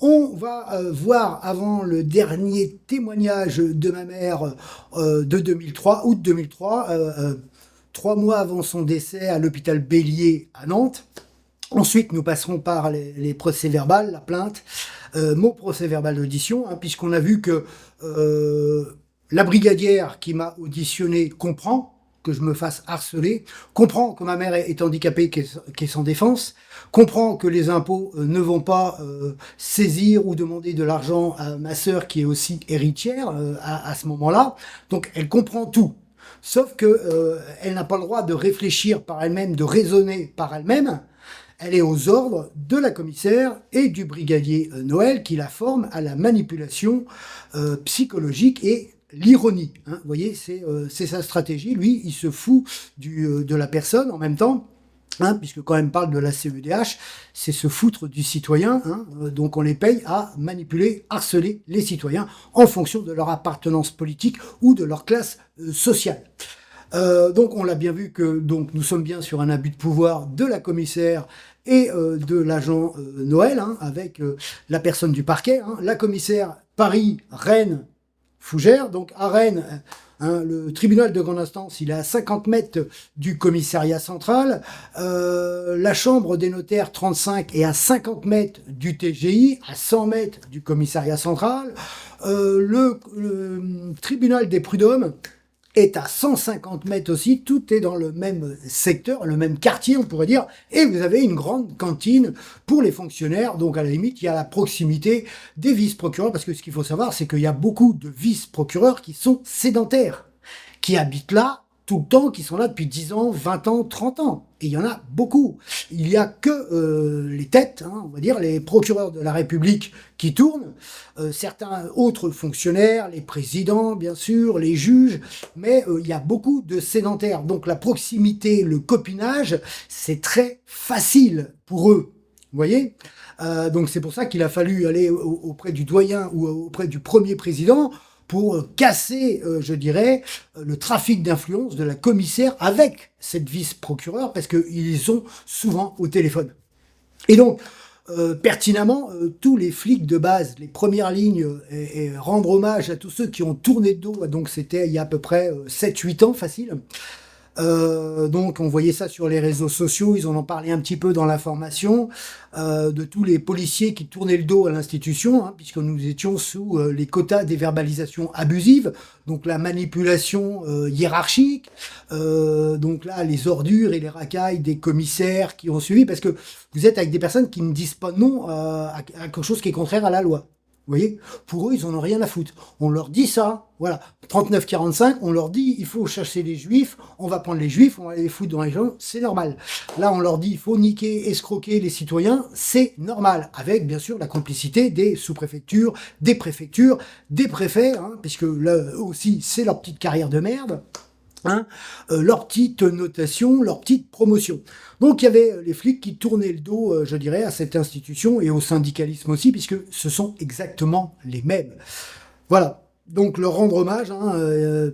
On va voir avant le dernier témoignage de ma mère de 2003, août 2003, 3 mois avant son décès à l'hôpital Bélier à Nantes. Ensuite, nous passerons par les procès-verbales, la plainte, mon procès-verbal d'audition, hein, puisqu'on a vu que la brigadière qui m'a auditionné comprend que je me fasse harceler, comprend que ma mère est handicapée, qu'elle est sans défense, comprend que les impôts ne vont pas saisir ou demander de l'argent à ma sœur qui est aussi héritière à ce moment-là. Donc elle comprend tout. Sauf que elle n'a pas le droit de réfléchir par elle-même, de raisonner par elle-même. Elle est aux ordres de la commissaire et du brigadier Noël qui la forme à la manipulation psychologique et l'ironie. Hein. Vous voyez, c'est sa stratégie. Lui, il se fout de la personne en même temps. Hein, puisque quand même parle de la CEDH, c'est se foutre du citoyen, hein, donc on les paye à manipuler, harceler les citoyens en fonction de leur appartenance politique ou de leur classe sociale. Donc on l'a bien vu que donc nous sommes bien sur un abus de pouvoir de la commissaire et de l'agent Noël, hein, avec la personne du parquet, hein, la commissaire Paris, Rennes, Fougères. Donc à Rennes, hein, le tribunal de grande instance, il est à 50 mètres du commissariat central. La chambre des notaires 35 est à 50 mètres du TGI, à 100 mètres du commissariat central. Le tribunal des prud'hommes est à 150 mètres aussi, tout est dans le même secteur, le même quartier on pourrait dire, et vous avez une grande cantine pour les fonctionnaires, donc à la limite il y a la proximité des vice-procureurs, parce que ce qu'il faut savoir c'est qu'il y a beaucoup de vice-procureurs qui sont sédentaires, qui habitent là tout le temps, qui sont là depuis 10 ans, 20 ans, 30 ans. Et il y en a beaucoup. Il n'y a que les têtes, hein, on va dire, les procureurs de la République qui tournent, certains autres fonctionnaires, les présidents, bien sûr, les juges, mais il y a beaucoup de sédentaires. Donc la proximité, le copinage, c'est très facile pour eux. Vous voyez, donc c'est pour ça qu'il a fallu aller auprès du doyen ou auprès du premier président pour casser, je dirais, le trafic d'influence de la commissaire avec cette vice-procureure, parce qu'ils sont souvent au téléphone. Et donc, pertinemment, tous les flics de base, les premières lignes, et rendre hommage à tous ceux qui ont tourné de dos, donc c'était il y a à peu près 7-8 ans, facile. Donc on voyait ça sur les réseaux sociaux, ils en ont parlé un petit peu dans l'information, de tous les policiers qui tournaient le dos à l'institution, hein, puisque nous étions sous les quotas des verbalisations abusives, donc la manipulation hiérarchique, donc là les ordures et les racailles des commissaires qui ont suivi, parce que vous êtes avec des personnes qui ne disent pas non à quelque chose qui est contraire à la loi. Vous voyez, pour eux, ils en ont rien à foutre. On leur dit ça, voilà. 39-45, on leur dit, il faut chasser les juifs, on va prendre les juifs, on va les foutre dans les gens, c'est normal. Là, on leur dit, il faut niquer, escroquer les citoyens, c'est normal. Avec, bien sûr, la complicité des sous-préfectures, des préfectures, des préfets, hein, puisque là eux aussi, c'est leur petite carrière de merde. Hein, leur petite notation, leur petite promotion. Donc il y avait les flics qui tournaient le dos, je dirais, à cette institution et au syndicalisme aussi, puisque ce sont exactement les mêmes. Voilà. Donc leur rendre hommage, hein,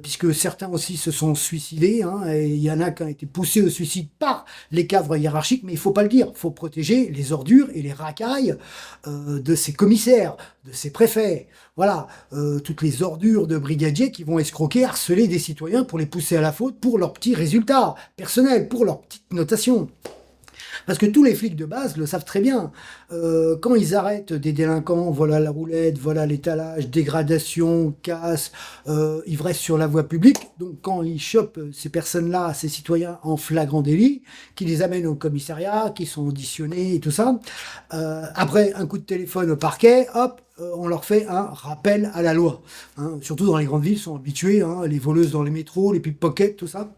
puisque certains aussi se sont suicidés, hein, et il y en a qui ont été poussés au suicide par les cadres hiérarchiques, mais il faut pas le dire, il faut protéger les ordures et les racailles de ces commissaires, de ces préfets, voilà, toutes les ordures de brigadiers qui vont escroquer, harceler des citoyens pour les pousser à la faute, pour leurs petits résultats personnels, pour leurs petites notations. Parce que tous les flics de base le savent très bien. Quand ils arrêtent des délinquants, voilà la roulette, voilà l'étalage, dégradation, casse, ivresse sur la voie publique. Donc quand ils chopent ces personnes-là, ces citoyens en flagrant délit, qui les amènent au commissariat, qui sont auditionnés et tout ça, après un coup de téléphone au parquet, hop, on leur fait un rappel à la loi. Hein, surtout dans les grandes villes, ils sont habitués, hein, les voleuses dans les métros, les pickpockets, tout ça.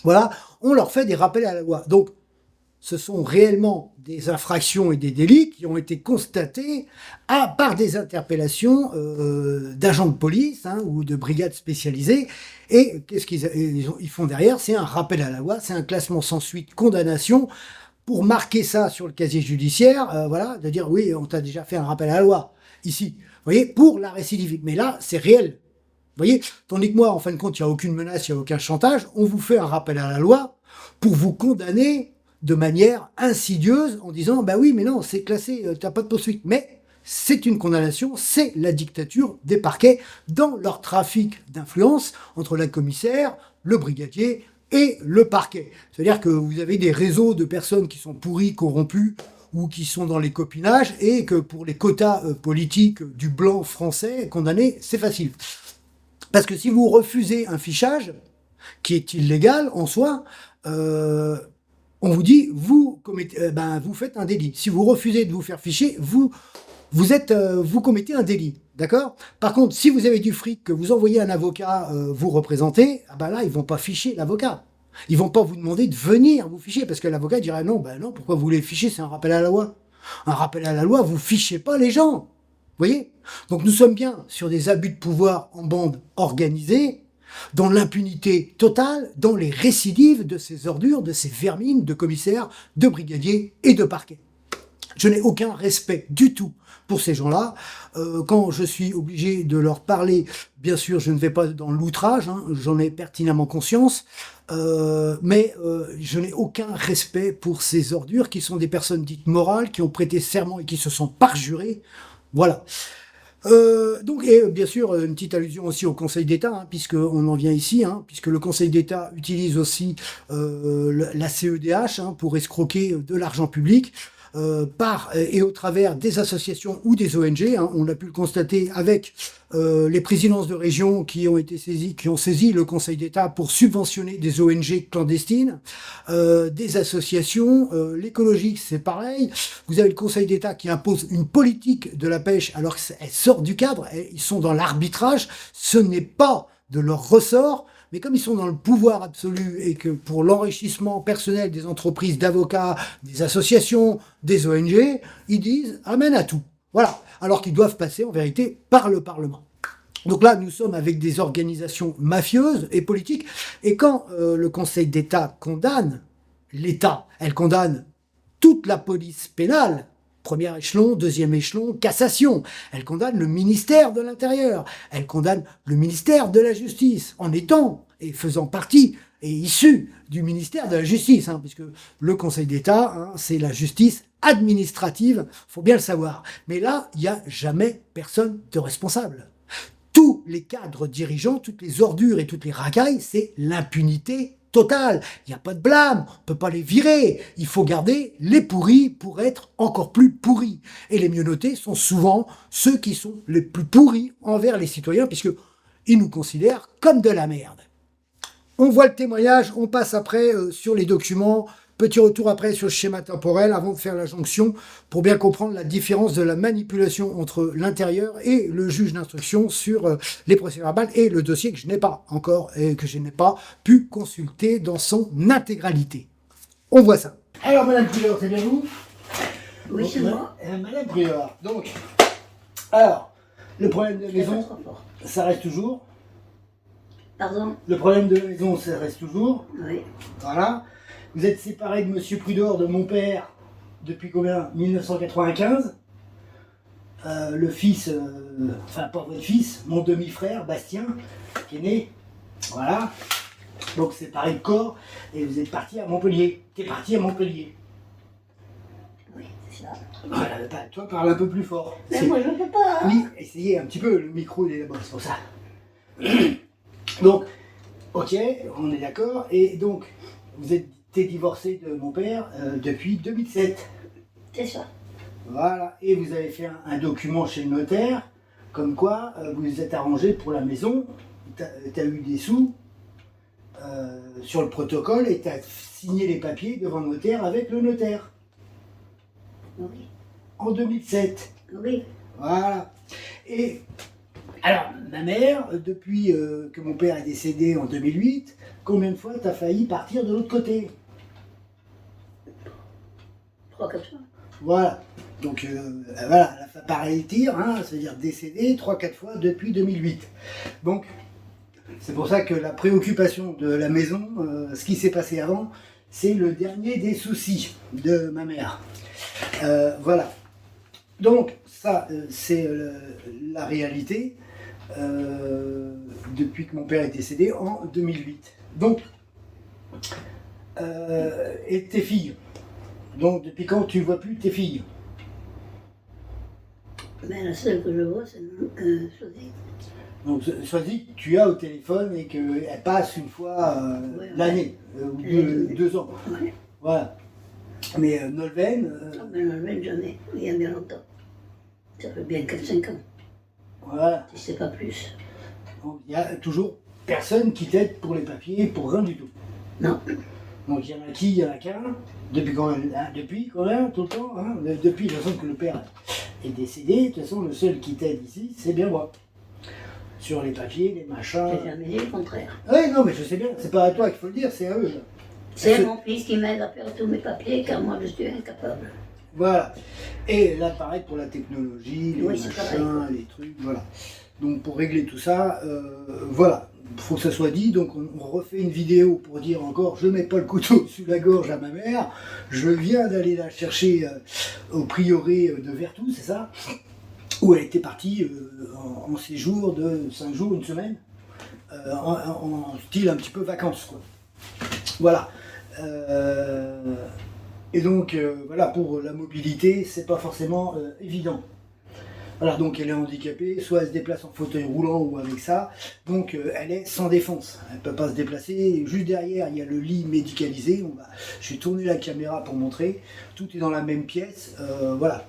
Voilà, on leur fait des rappels à la loi. Donc, ce sont réellement des infractions et des délits qui ont été constatés par des interpellations d'agents de police, hein, ou de brigades spécialisées. Et qu'est-ce qu'ils font derrière? C'est un rappel à la loi, c'est un classement sans suite, condamnation, pour marquer ça sur le casier judiciaire, voilà, de dire oui, on t'a déjà fait un rappel à la loi, ici. Vous voyez, pour la récidive. Mais là, c'est réel. Vous voyez, tandis que moi, en fin de compte, il n'y a aucune menace, il n'y a aucun chantage, on vous fait un rappel à la loi pour vous condamner de manière insidieuse en disant bah oui mais non c'est classé, t'as pas de poursuite, mais c'est une condamnation, c'est la dictature des parquets dans leur trafic d'influence entre la commissaire, le brigadier et le parquet. C'est-à-dire que vous avez des réseaux de personnes qui sont pourries, corrompues, ou qui sont dans les copinages, et que pour les quotas politiques du blanc français, condamné, c'est facile. Parce que si vous refusez un fichage, qui est illégal en soi, on vous dit, vous faites un délit. Si vous refusez de vous faire ficher, vous commettez un délit. D'accord? Par contre, si vous avez du fric, que vous envoyez un avocat vous représenter, là, ils vont pas ficher l'avocat. Ils vont pas vous demander de venir vous ficher, parce que l'avocat dirait non, pourquoi vous les fichez? C'est un rappel à la loi. Un rappel à la loi, vous fichez pas les gens. Vous voyez? Donc nous sommes bien sur des abus de pouvoir en bande organisée, dans l'impunité totale, dans les récidives de ces ordures, de ces vermines, de commissaires, de brigadiers et de parquets. Je n'ai aucun respect du tout pour ces gens-là. Quand je suis obligé de leur parler, bien sûr, je ne vais pas dans l'outrage, j'en ai pertinemment conscience, mais je n'ai aucun respect pour ces ordures qui sont des personnes dites morales, qui ont prêté serment et qui se sont parjurées. Voilà. Et bien sûr, une petite allusion aussi au Conseil d'État, puisqu'on en vient ici, puisque le Conseil d'État utilise aussi la CEDH pour escroquer de l'argent public. Par et au travers des associations ou des ONG, on a pu le constater avec les présidences de région qui ont saisi le Conseil d'État pour subventionner des ONG clandestines, des associations, l'écologique c'est pareil. Vous avez le Conseil d'État qui impose une politique de la pêche alors qu'elle sort du cadre, ils sont dans l'arbitrage, ce n'est pas de leur ressort. Mais comme ils sont dans le pouvoir absolu et que pour l'enrichissement personnel des entreprises, d'avocats, des associations, des ONG, ils disent amen à tout. Voilà. Alors qu'ils doivent passer en vérité par le Parlement. Donc là, nous sommes avec des organisations mafieuses et politiques. Et quand le Conseil d'État condamne l'État, elle condamne toute la police pénale, premier échelon, deuxième échelon, cassation. Elle condamne le ministère de l'Intérieur. Elle condamne le ministère de la Justice, en étant et faisant partie et issu du ministère de la Justice, puisque le Conseil d'État, c'est la justice administrative, faut bien le savoir. Mais là, il n'y a jamais personne de responsable. Tous les cadres dirigeants, toutes les ordures et toutes les racailles, c'est l'impunité totale. Il n'y a pas de blâme, on ne peut pas les virer. Il faut garder les pourris pour être encore plus pourris. Et les mieux notés sont souvent ceux qui sont les plus pourris envers les citoyens, puisqu'ils nous considèrent comme de la merde. On voit le témoignage, on passe après sur les documents. Petit retour après sur le schéma temporel avant de faire la jonction pour bien comprendre la différence de la manipulation entre l'intérieur et le juge d'instruction sur les procès-verbales et le dossier que je n'ai pas encore et que je n'ai pas pu consulter dans son intégralité. On voit ça. Alors, Madame Prieur, c'est bien vous? Oui, c'est moi. Madame Prieur, donc, alors, le problème de la maison, ça reste toujours. Pardon? Le problème de la maison, ça reste toujours. Oui. Voilà. Vous êtes séparé de Monsieur Prudor, de mon père, depuis combien? 1995. Le fils, pas votre fils, mon demi-frère, Bastien, qui est né. Voilà. Donc séparé de corps, et vous êtes parti à Montpellier. T'es parti à Montpellier. Oui, c'est ça. Voilà, toi, parle un peu plus fort. Mais moi, je ne peux pas. Oui, essayez un petit peu, le micro, il est là-bas, c'est pour ça. Donc, ok, on est d'accord, et donc, vous êtes divorcé de mon père depuis 2007. C'est ça. Voilà, et vous avez fait un document chez le notaire, comme quoi vous vous êtes arrangé pour la maison, tu as eu des sous sur le protocole et tu as signé les papiers devant le notaire avec le notaire. Oui. En 2007. Oui. Voilà. Et alors, ma mère, depuis que mon père est décédé en 2008, combien de fois tu as failli partir de l'autre côté? 3 comme ça. Voilà. Donc voilà, elle a fait pareil tir, c'est-à-dire décédé 3-4 fois depuis 2008. Donc, c'est pour ça que la préoccupation de la maison, ce qui s'est passé avant, c'est le dernier des soucis de ma mère. Voilà. Donc, ça, c'est la réalité depuis que mon père est décédé en 2008. Donc, et tes filles. Donc, depuis quand tu ne vois plus tes filles? Mais la seule que je vois, c'est Sophie. Donc, Sophie, tu as au téléphone et qu'elle passe une fois Ouais. l'année, ou deux ans. Ouais. Voilà. Mais Nolwenn, Mais Nolwenn, j'en ai, il y a bien longtemps. Ça fait bien 4-5 ans, voilà. si c'est pas plus. Donc, il y a toujours personne qui t'aide pour les papiers, pour rien du tout. Non. Donc il y en a qui, il y en a qu'un. Depuis quand même, hein, depuis quand même, tout le temps. Hein, depuis, de toute façon, que le père est décédé, de toute façon, le seul qui t'aide ici, c'est bien moi. Sur les papiers, les machins. J'ai jamais dit le contraire. Oui, non, mais je sais bien, c'est pas à toi qu'il faut le dire, c'est à eux. Là. C'est mon fils qui m'aide à faire tous mes papiers, car moi je suis incapable. Voilà. Et là, pareil pour la technologie, les Oui, c'est machins, les trucs, voilà. Donc pour régler tout ça, voilà, il faut que ça soit dit. Donc on refait une vidéo pour dire encore, je mets pas le couteau sous la gorge à ma mère, je viens d'aller la chercher au prieuré de Vertou, c'est ça, où elle était partie en séjour de 5 jours, une semaine, en style un petit peu vacances, quoi. Voilà. Et donc, voilà, pour la mobilité, c'est pas forcément évident. Voilà, donc elle est handicapée, soit elle se déplace en fauteuil roulant ou avec ça, donc elle est sans défense. Elle ne peut pas se déplacer. Juste derrière, il y a le lit médicalisé. Je vais tourner la caméra pour montrer. Tout est dans la même pièce. Voilà.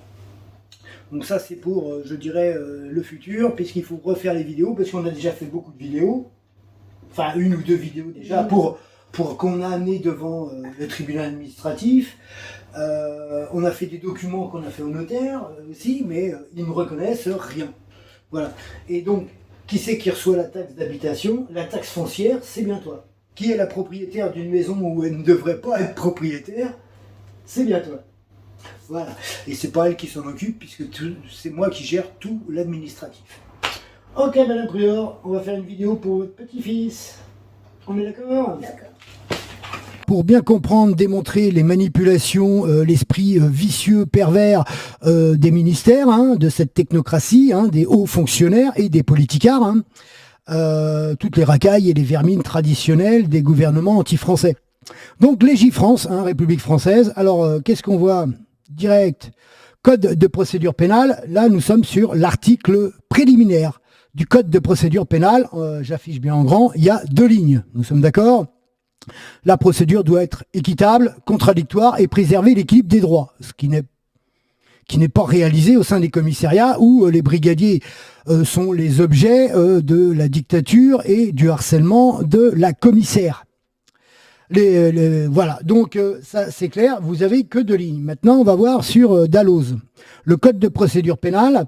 Donc ça, c'est pour, je dirais, le futur, puisqu'il faut refaire les vidéos, parce qu'on a déjà fait beaucoup de vidéos. Enfin, une ou deux vidéos déjà, pour qu'on a amené devant le tribunal administratif. On a fait des documents qu'on a fait au notaire aussi, mais ils ne reconnaissent rien. Voilà. Et donc, qui c'est qui reçoit la taxe d'habitation? La taxe foncière, c'est bien toi. Qui est la propriétaire d'une maison où elle ne devrait pas être propriétaire? C'est bien toi. Voilà. Et c'est pas elle qui s'en occupe, puisque c'est moi qui gère tout l'administratif. Ok, Madame Prior, on va faire une vidéo pour votre petit-fils. On est d'accord? D'accord. Pour bien comprendre, démontrer les manipulations, l'esprit vicieux, pervers des ministères, hein, de cette technocratie, hein, des hauts fonctionnaires et des politicards, hein, toutes les racailles et les vermines traditionnelles des gouvernements anti-français. Donc Légifrance, hein, République française. Alors, qu'est-ce qu'on voit? Direct, Code de procédure pénale. Là, nous sommes sur l'article préliminaire du Code de procédure pénale. J'affiche bien en grand, il y a 2 lignes. Nous sommes d'accord? La procédure doit être équitable, contradictoire et préserver l'équilibre des droits, ce qui n'est pas réalisé au sein des commissariats où les brigadiers sont les objets de la dictature et du harcèlement de la commissaire. Voilà, donc ça c'est clair, vous avez que 2 lignes. Maintenant, on va voir sur Dalloz. Le code de procédure pénale,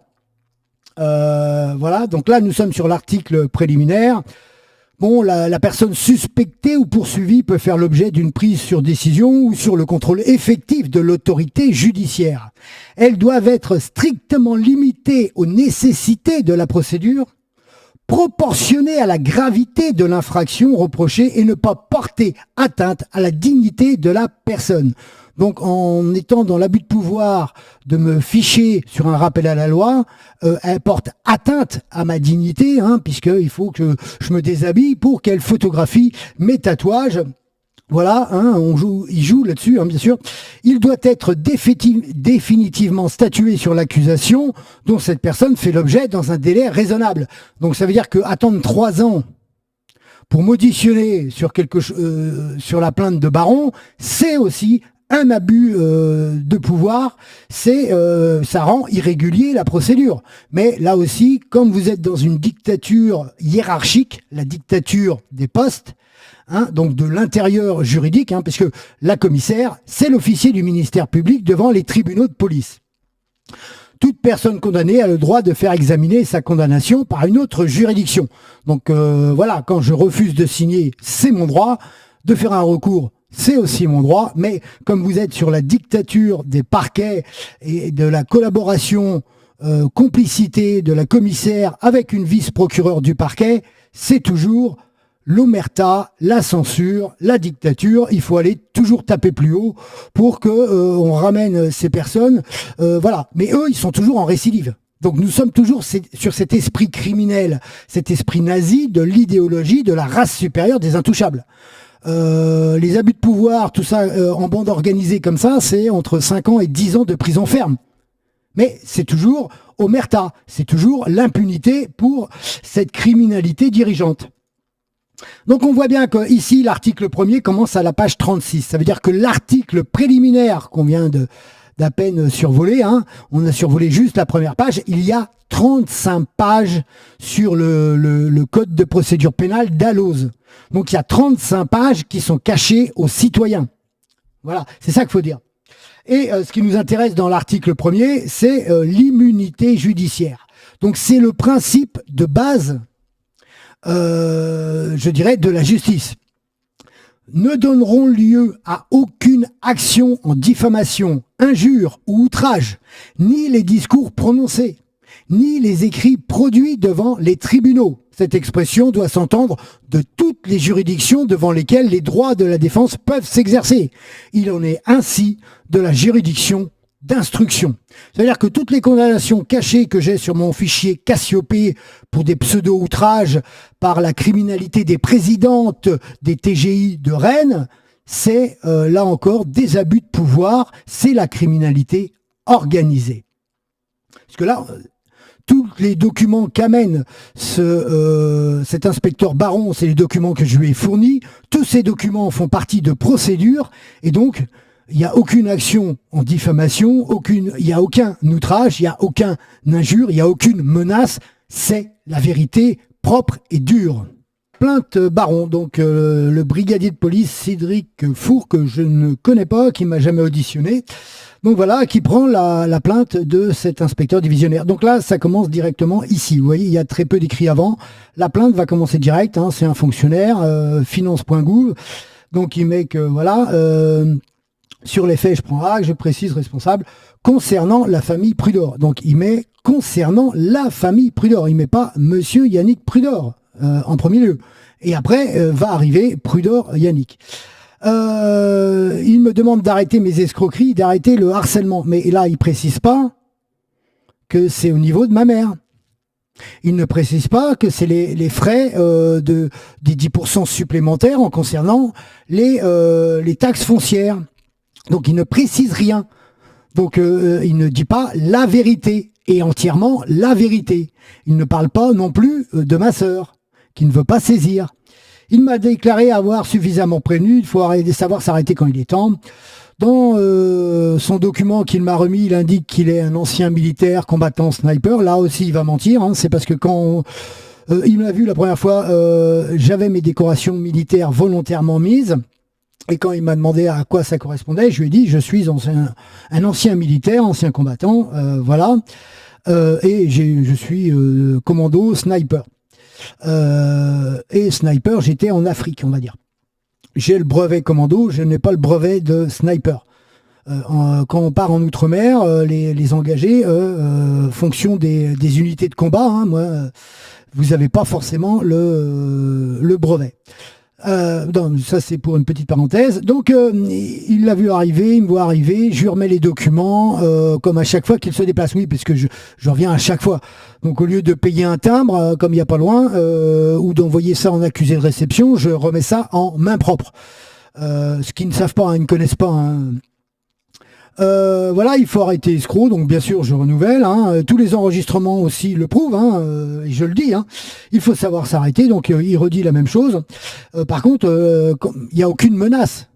voilà, donc là nous sommes sur l'article préliminaire. Bon, la personne suspectée ou poursuivie peut faire l'objet d'une prise sur décision ou sur le contrôle effectif de l'autorité judiciaire. Elles doivent être strictement limitées aux nécessités de la procédure, proportionnées à la gravité de l'infraction reprochée et ne pas porter atteinte à la dignité de la personne. Donc, en étant dans l'abus de pouvoir de me ficher sur un rappel à la loi, elle porte atteinte à ma dignité, hein, puisqu'il faut que je me déshabille pour qu'elle photographie mes tatouages. Voilà, hein, il joue là-dessus, hein, bien sûr. Il doit être définitivement statué sur l'accusation dont cette personne fait l'objet dans un délai raisonnable. Donc, ça veut dire que attendre 3 ans pour m'auditionner sur sur la plainte de Baron, c'est aussi un abus de pouvoir, ça rend irrégulier la procédure. Mais là aussi, comme vous êtes dans une dictature hiérarchique, la dictature des postes, hein, donc de l'intérieur juridique, hein, parce que la commissaire, c'est l'officier du ministère public devant les tribunaux de police. Toute personne condamnée a le droit de faire examiner sa condamnation par une autre juridiction. Donc voilà, quand je refuse de signer, c'est mon droit. De faire un recours, c'est aussi mon droit, mais comme vous êtes sur la dictature des parquets et de la collaboration, complicité de la commissaire avec une vice-procureure du parquet, c'est toujours l'omerta, la censure, la dictature. Il faut aller toujours taper plus haut pour que on ramène ces personnes. Voilà. Mais eux, ils sont toujours en récidive. Donc nous sommes toujours sur cet esprit criminel, cet esprit nazi de l'idéologie de la race supérieure des intouchables. Les abus de pouvoir, tout ça en bande organisée comme ça, c'est entre 5 ans et 10 ans de prison ferme. Mais c'est toujours omerta, c'est toujours l'impunité pour cette criminalité dirigeante. Donc on voit bien que ici l'article 1er commence à la page 36. Ça veut dire que l'article préliminaire qu'on vient d'à peine survoler, hein, on a survolé juste la première page, il y a 35 pages sur le code de procédure pénale d'Alloz. Donc il y a 35 pages qui sont cachées aux citoyens. Voilà, c'est ça qu'il faut dire. Et ce qui nous intéresse dans l'article 1er, c'est l'immunité judiciaire. Donc c'est le principe de base, je dirais, de la justice. Ne donneront lieu à aucune action en diffamation, injure ou outrage, ni les discours prononcés, ni les écrits produits devant les tribunaux. Cette expression doit s'entendre de toutes les juridictions devant lesquelles les droits de la défense peuvent s'exercer. Il en est ainsi de la juridiction d'instruction. C'est-à-dire que toutes les condamnations cachées que j'ai sur mon fichier Cassiopée pour des pseudo-outrages par la criminalité des présidentes des TGI de Rennes, c'est là encore des abus de pouvoir, c'est la criminalité organisée. Parce que là, tous les documents qu'amène cet inspecteur Baron, c'est les documents que je lui ai fournis. Tous ces documents font partie de procédures et donc il n'y a aucune action en diffamation, il n'y a aucun outrage, il n'y a aucun injure, il n'y a aucune menace. C'est la vérité propre et dure. Plainte Baron, donc le brigadier de police Cédric Four, que je ne connais pas, qui m'a jamais auditionné. Donc voilà, qui prend la plainte de cet inspecteur divisionnaire. Donc là, ça commence directement ici. Vous voyez, il y a très peu d'écrits avant. La plainte va commencer direct, hein, c'est un fonctionnaire, finance.gouv. Donc il met que, voilà, sur les faits, je prends acte, je précise responsable, concernant la famille Prudor. Donc il met concernant la famille Prudor. Il met pas Monsieur Yannick Prudor en premier lieu. Et après, va arriver Prudor Yannick. Il me demande d'arrêter mes escroqueries, d'arrêter le harcèlement. Mais là, il précise pas que c'est au niveau de ma mère. Il ne précise pas que c'est les frais des 10% supplémentaires en concernant les taxes foncières. Donc, il ne précise rien. Donc, il ne dit pas la vérité, et entièrement la vérité. Il ne parle pas non plus de ma sœur, qui ne veut pas saisir. Il m'a déclaré avoir suffisamment prévenu, il faut savoir s'arrêter quand il est temps. Dans son document qu'il m'a remis, il indique qu'il est un ancien militaire combattant sniper. Là aussi, il va mentir. Hein. C'est parce que quand il m'a vu la première fois, j'avais mes décorations militaires volontairement mises. Et quand il m'a demandé à quoi ça correspondait, je lui ai dit, je suis un ancien militaire, ancien combattant, voilà. Et je suis commando sniper. Et sniper, j'étais en Afrique, on va dire. J'ai le brevet commando, je n'ai pas le brevet de sniper. Quand on part en outre-mer, les engagés, fonction des unités de combat, hein, moi, vous n'avez pas forcément le brevet. Non, ça c'est pour une petite parenthèse. Donc il l'a vu arriver, il me voit arriver, je lui remets les documents comme à chaque fois qu'il se déplace. Oui, parce que je reviens à chaque fois. Donc au lieu de payer un timbre, comme il n'y a pas loin, ou d'envoyer ça en accusé de réception, je remets ça en main propre. Ce qu'ils ne savent pas, hein, ils ne connaissent pas. Hein. Voilà, il faut arrêter escroc, donc bien sûr je renouvelle, hein, tous les enregistrements aussi le prouvent, hein, et je le dis, hein, il faut savoir s'arrêter, donc il redit la même chose. Par contre, il n'y a aucune menace.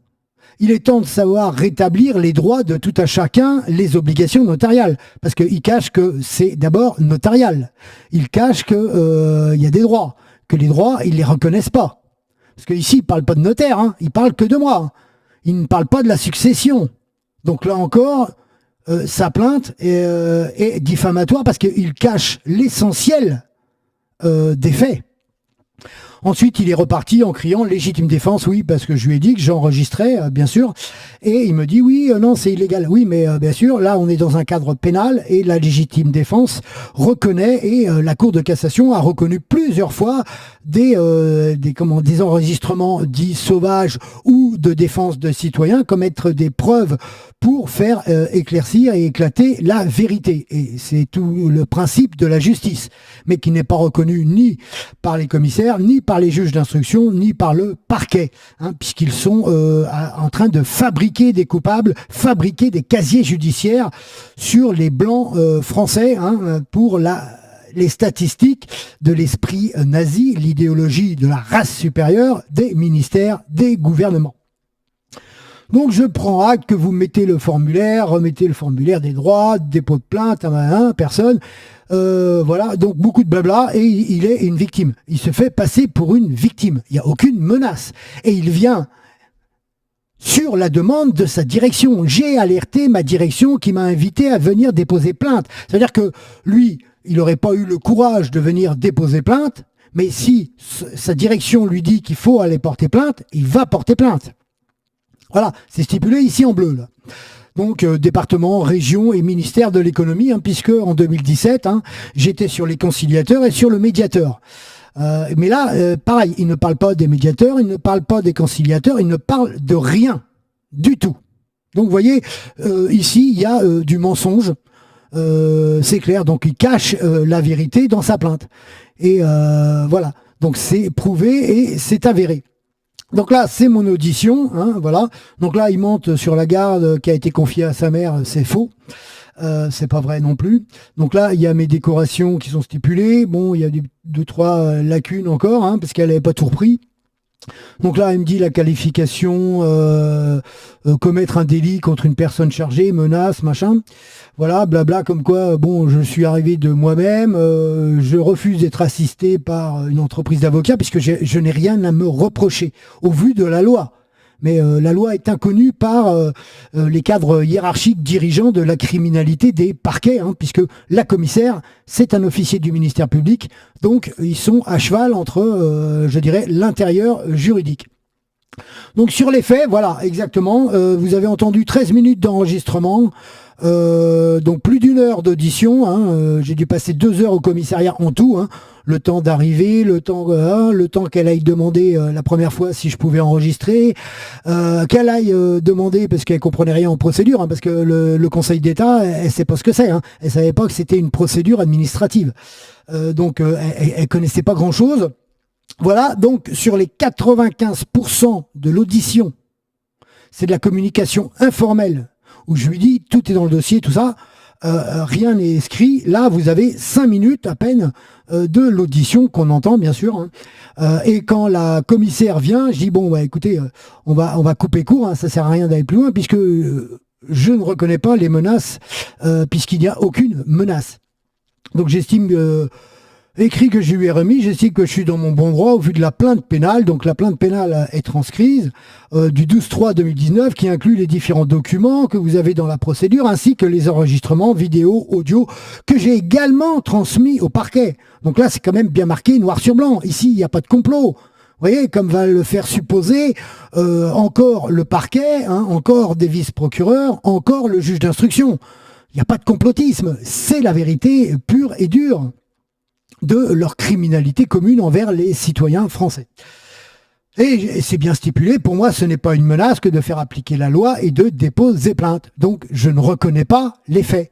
Il est temps de savoir rétablir les droits de tout un chacun, les obligations notariales, parce qu'il cache que c'est d'abord notarial. Il cache que il y a des droits, que les droits ils les reconnaissent pas, parce qu'ici il parle pas de notaire, hein, il parle que de moi. Il ne parle pas de la succession. Donc là encore, sa plainte est diffamatoire parce qu'il cache l'essentiel des faits. Ensuite, il est reparti en criant légitime défense, oui, parce que je lui ai dit que j'enregistrais, bien sûr, et il me dit oui, non, c'est illégal. Oui, mais bien sûr, là, on est dans un cadre pénal et la légitime défense reconnaît et la Cour de cassation a reconnu plusieurs fois des enregistrements dits sauvages ou ou de défense de citoyens comme être des preuves pour faire éclaircir et éclater la vérité. Et c'est tout le principe de la justice, mais qui n'est pas reconnu ni par les commissaires, ni par les juges d'instruction, ni par le parquet, hein, puisqu'ils sont en train de fabriquer des coupables, fabriquer des casiers judiciaires sur les blancs français, hein, pour les statistiques de l'esprit nazi, l'idéologie de la race supérieure des ministères, des gouvernements. Donc je prends acte que vous mettez le formulaire, remettez le formulaire des droits, dépôt de plainte, personne. Voilà, donc beaucoup de blabla, et il est une victime. Il se fait passer pour une victime. Il n'y a aucune menace. Et il vient sur la demande de sa direction. J'ai alerté ma direction qui m'a invité à venir déposer plainte. C'est-à-dire que lui, il n'aurait pas eu le courage de venir déposer plainte, mais si sa direction lui dit qu'il faut aller porter plainte, il va porter plainte. Voilà, c'est stipulé ici en bleu, là. Donc, département, région et ministère de l'économie, hein, puisque en 2017, hein, j'étais sur les conciliateurs et sur le médiateur. Mais là, pareil, il ne parle pas des médiateurs, il ne parle pas des conciliateurs, il ne parle de rien du tout. Donc, vous voyez, ici, il y a du mensonge. C'est clair, donc il cache la vérité dans sa plainte. Et voilà, donc c'est prouvé et c'est avéré. Donc là, c'est mon audition, hein, voilà. Donc là, il monte sur la garde qui a été confiée à sa mère, c'est faux. C'est pas vrai non plus. Donc là, il y a mes décorations qui sont stipulées. Bon, il y a 2-3 lacunes encore, hein, parce qu'elle n'avait pas tout repris. Donc là, il me dit la qualification, commettre un délit contre une personne chargée, menace, machin. Voilà, blabla, comme quoi, bon, je suis arrivé de moi-même, je refuse d'être assisté par une entreprise d'avocats, puisque je n'ai rien à me reprocher, au vu de la loi. Mais la loi est inconnue par les cadres hiérarchiques dirigeants de la criminalité des parquets, hein, puisque la commissaire, c'est un officier du ministère public, donc ils sont à cheval entre, je dirais, l'intérieur juridique. Donc sur les faits, voilà, exactement, vous avez entendu 13 minutes d'enregistrement, donc plus d'1 heure d'audition, hein, j'ai dû passer 2 heures au commissariat en tout, hein, le temps d'arriver, le temps qu'elle aille demander la première fois si je pouvais enregistrer, qu'elle aille demander, parce qu'elle comprenait rien en procédure, hein, parce que le Conseil d'État, elle sait pas ce que c'est, hein, elle savait pas que c'était une procédure administrative, donc elle connaissait pas grand chose. Voilà, donc sur les 95% de l'audition, c'est de la communication informelle, où je lui dis, tout est dans le dossier, tout ça, rien n'est écrit. Là, vous avez 5 minutes à peine de l'audition qu'on entend, bien sûr. Hein. Et quand la commissaire vient, je dis, bon, bah, écoutez, on va couper court, hein, ça sert à rien d'aller plus loin, puisque je ne reconnais pas les menaces, puisqu'il n'y a aucune menace. Donc j'estime écrit que je lui ai remis, j'estime que je suis dans mon bon droit au vu de la plainte pénale. Donc la plainte pénale est transcrite du 12/3/2019 qui inclut les différents documents que vous avez dans la procédure ainsi que les enregistrements vidéo, audio que j'ai également transmis au parquet. Donc là, c'est quand même bien marqué noir sur blanc. Ici, il n'y a pas de complot. Vous voyez, comme va le faire supposer encore le parquet, hein, encore des vice-procureurs, encore le juge d'instruction. Il n'y a pas de complotisme. C'est la vérité pure et dure de leur criminalité commune envers les citoyens français. Et c'est bien stipulé, pour moi, ce n'est pas une menace que de faire appliquer la loi et de déposer plainte. Donc, je ne reconnais pas les faits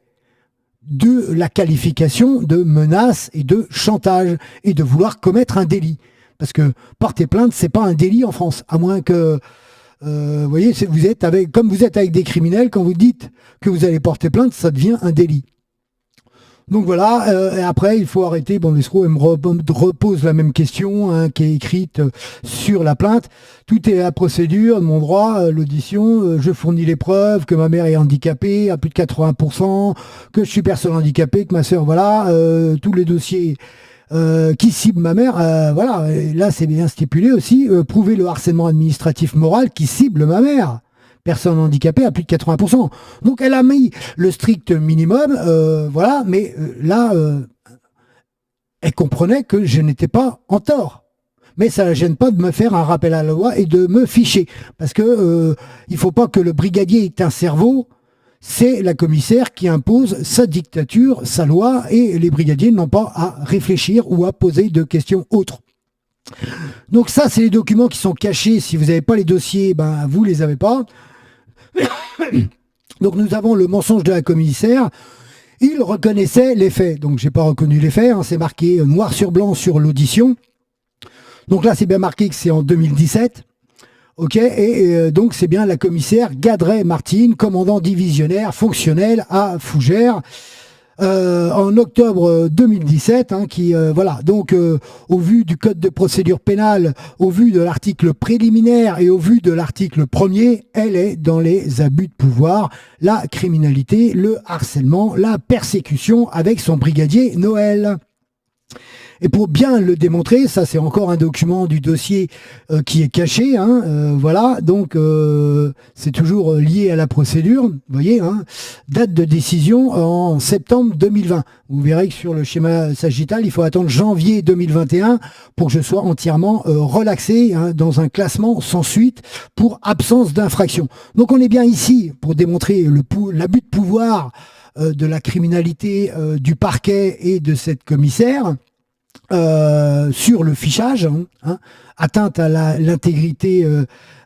de la qualification de menace et de chantage et de vouloir commettre un délit. Parce que porter plainte, c'est pas un délit en France, à moins que, vous voyez, comme vous êtes avec des criminels, quand vous dites que vous allez porter plainte, ça devient un délit. Donc voilà, et après il faut arrêter. Bon, l'escroc me repose la même question, hein, qui est écrite sur la plainte. Tout est à procédure de mon droit, l'audition. Je fournis les preuves que ma mère est handicapée à plus de 80%, que je suis personne handicapée, que ma sœur, voilà, tous les dossiers qui ciblent ma mère. Voilà, et là c'est bien stipulé aussi. Prouver le harcèlement administratif moral qui cible ma mère. Personne handicapée à plus de 80%. Donc elle a mis le strict minimum, voilà, mais là, elle comprenait que je n'étais pas en tort. Mais ça ne la gêne pas de me faire un rappel à la loi et de me ficher. Parce que il faut pas que le brigadier ait un cerveau, c'est la commissaire qui impose sa dictature, sa loi, et les brigadiers n'ont pas à réfléchir ou à poser de questions autres. Donc ça, c'est les documents qui sont cachés. Si vous n'avez pas les dossiers, ben vous les avez pas. Donc nous avons le mensonge de la commissaire. Il reconnaissait les faits. Donc j'ai pas reconnu les faits. Hein. C'est marqué noir sur blanc sur l'audition. Donc là, c'est bien marqué que c'est en 2017. Ok, donc c'est bien la commissaire Gadret-Martine, commandant divisionnaire fonctionnel à Fougères, en octobre 2017, hein, voilà. Donc, au vu du code de procédure pénale, au vu de l'article préliminaire et au vu de l'article premier, elle est dans les abus de pouvoir, la criminalité, le harcèlement, la persécution avec son brigadier Noël. Et pour bien le démontrer, ça c'est encore un document du dossier qui est caché, hein, voilà, donc c'est toujours lié à la procédure, vous voyez, hein, date de décision en septembre 2020. Vous verrez que sur le schéma sagittal, il faut attendre janvier 2021 pour que je sois entièrement relaxé, hein, dans un classement sans suite pour absence d'infraction. Donc on est bien ici pour démontrer l'abus de pouvoir de la criminalité du parquet et de cette commissaire. Sur le fichage, hein, atteinte à l'intégrité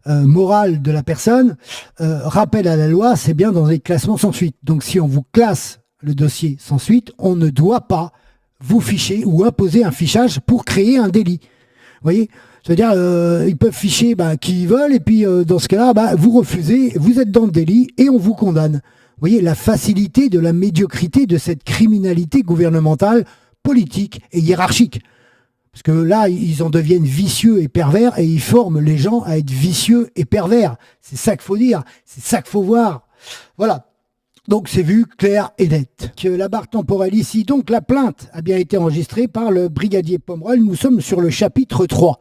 morale de la personne, rappel à la loi, c'est bien dans les classements sans suite. Donc si on vous classe le dossier sans suite, on ne doit pas vous ficher ou imposer un fichage pour créer un délit. Vous voyez, c'est-à-dire ils peuvent ficher qui ils veulent et puis dans ce cas-là, vous refusez, vous êtes dans le délit et on vous condamne. Vous voyez la facilité de la médiocrité de cette criminalité gouvernementale, politique et hiérarchique. Parce que là, ils en deviennent vicieux et pervers et ils forment les gens à être vicieux et pervers. C'est ça qu'il faut dire, c'est ça qu'il faut voir. Voilà. Donc c'est vu clair et net. Que la barre temporelle ici, donc la plainte a bien été enregistrée par le brigadier Pomerol. Nous sommes sur le chapitre 3.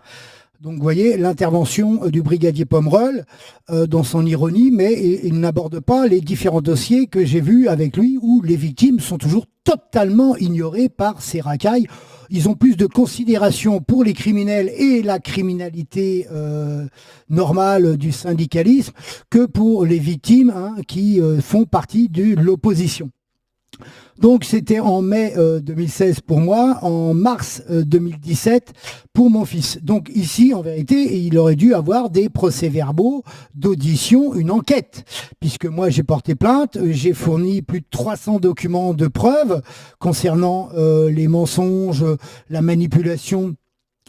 Donc vous voyez l'intervention du brigadier Pomerol dans son ironie, mais il n'aborde pas les différents dossiers que j'ai vus avec lui où les victimes sont toujours totalement ignorées par ces racailles. Ils ont plus de considération pour les criminels et la criminalité normale du syndicalisme que pour les victimes, hein, qui font partie de l'opposition. Donc c'était en mai 2016 pour moi, en mars 2017 pour mon fils. Donc ici, en vérité, il aurait dû avoir des procès-verbaux d'audition, une enquête, puisque moi j'ai porté plainte, j'ai fourni plus de 300 documents de preuves concernant les mensonges, la manipulation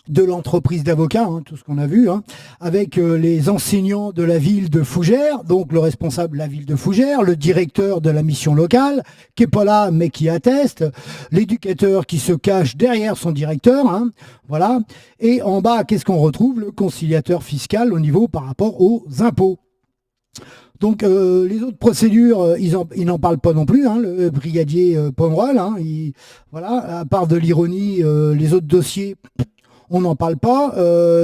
de l'entreprise d'avocats, hein, tout ce qu'on a vu, hein, avec les enseignants de la ville de Fougères, donc le responsable de la ville de Fougères, le directeur de la mission locale, qui est pas là mais qui atteste, l'éducateur qui se cache derrière son directeur, hein, voilà, et en bas, qu'est-ce qu'on retrouve? Le conciliateur fiscal au niveau par rapport aux impôts. Donc les autres procédures, ils n'en parlent pas non plus, hein, le brigadier Pomerol, hein, voilà, à part de l'ironie, les autres dossiers, on n'en parle pas.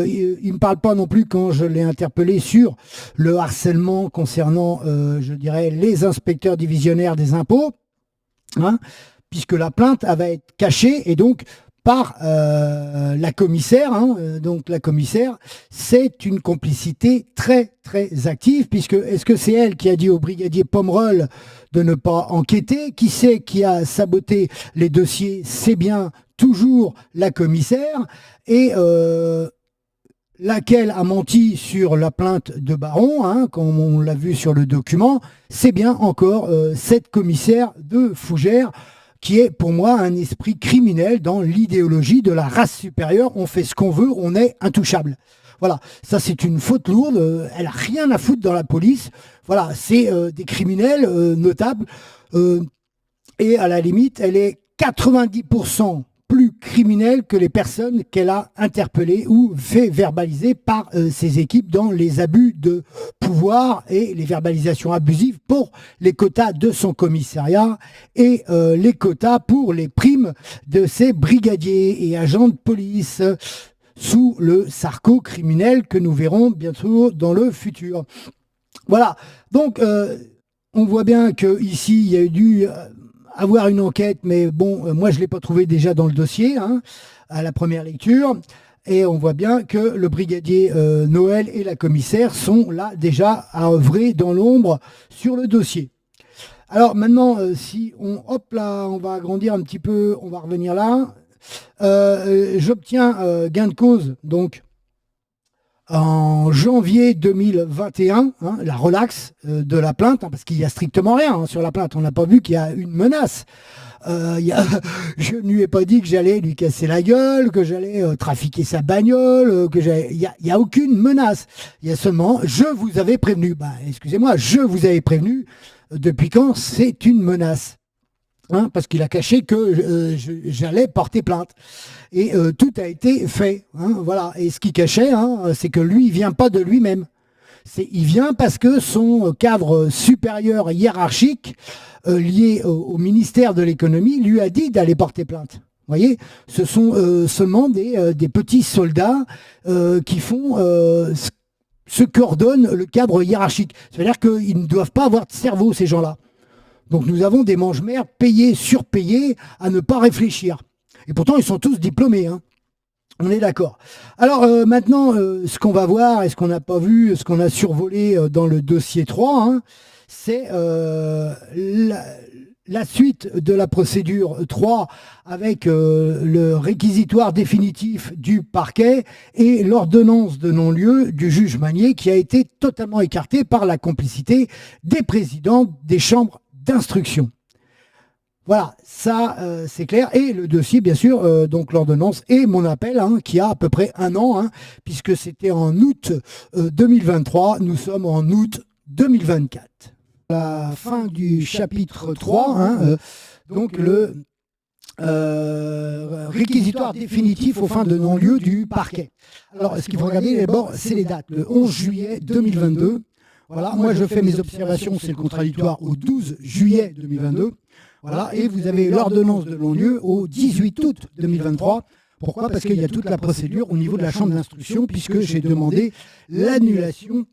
Il ne me parle pas non plus quand je l'ai interpellé sur le harcèlement concernant, je dirais, les inspecteurs divisionnaires des impôts, hein, puisque la plainte elle va être cachée et donc par la commissaire. Hein, donc la commissaire, c'est une complicité très très active, puisque est-ce que c'est elle qui a dit au brigadier Pomerol de ne pas enquêter? Qui c'est qui a saboté les dossiers? C'est bien toujours la commissaire, et laquelle a menti sur la plainte de Baron, hein, comme on l'a vu sur le document, c'est bien encore cette commissaire de Fougères, qui est pour moi un esprit criminel dans l'idéologie de la race supérieure. On fait ce qu'on veut, on est intouchable. Voilà, ça c'est une faute lourde, elle n'a rien à foutre dans la police. Voilà, c'est des criminels notables, et à la limite, elle est 90% plus criminelle que les personnes qu'elle a interpellées ou fait verbaliser par ses équipes dans les abus de pouvoir et les verbalisations abusives pour les quotas de son commissariat et les quotas pour les primes de ses brigadiers et agents de police sous le sarco criminel que nous verrons bientôt dans le futur. Voilà, donc on voit bien qu'ici il y a dû avoir une enquête, mais bon, moi je ne l'ai pas trouvé déjà dans le dossier, hein, à la première lecture, et on voit bien que le brigadier Noël et la commissaire sont là déjà à œuvrer dans l'ombre sur le dossier. Alors maintenant, si on, hop là, on va agrandir un petit peu, on va revenir là. J'obtiens gain de cause, donc, en janvier 2021, hein, la relaxe de la plainte, hein, parce qu'il n'y a strictement rien hein, sur la plainte. On n'a pas vu qu'il y a une menace. Je ne lui ai pas dit que j'allais lui casser la gueule, que j'allais trafiquer sa bagnole, il y a aucune menace. Il y a seulement, je vous avais prévenu. Bah, excusez-moi, je vous avais prévenu. Depuis quand c'est une menace? Hein, parce qu'il a caché que j'allais porter plainte. Et tout a été fait. Hein, voilà. Et ce qu'il cachait, hein, c'est que lui, il vient pas de lui-même. Il vient parce que son cadre supérieur hiérarchique, lié au ministère de l'économie, lui a dit d'aller porter plainte. Vous voyez, ce sont seulement des petits soldats qui font ce qu'ordonne le cadre hiérarchique. C'est-à-dire qu'ils ne doivent pas avoir de cerveau, ces gens-là. Donc nous avons des mange-mères payés, surpayés, à ne pas réfléchir. Et pourtant, ils sont tous diplômés. Hein. On est d'accord. Alors maintenant, ce qu'on va voir et ce qu'on n'a pas vu, ce qu'on a survolé dans le dossier 3, hein, c'est la suite de la procédure 3 avec le réquisitoire définitif du parquet et l'ordonnance de non-lieu du juge Magnier qui a été totalement écartée par la complicité des présidents des chambres d'instruction. Voilà, ça c'est clair. Et le dossier, bien sûr, donc l'ordonnance et mon appel, hein, qui a à peu près un an, hein, puisque c'était en août 2023, nous sommes en août 2024. La fin du chapitre 3, hein, donc le réquisitoire définitif aux fins de non-lieu du parquet. Alors, ce qu'il faut regarder d'abord, c'est les dates. Le 11 juillet 2022. Voilà, moi je fais mes observations, c'est le contradictoire au 12 juillet 2022. Voilà, et vous avez l'ordonnance de non-lieu au 18 août 2023. Pourquoi? Parce qu'il y a toute la procédure au niveau de la chambre d'instruction, puisque j'ai demandé l'annulation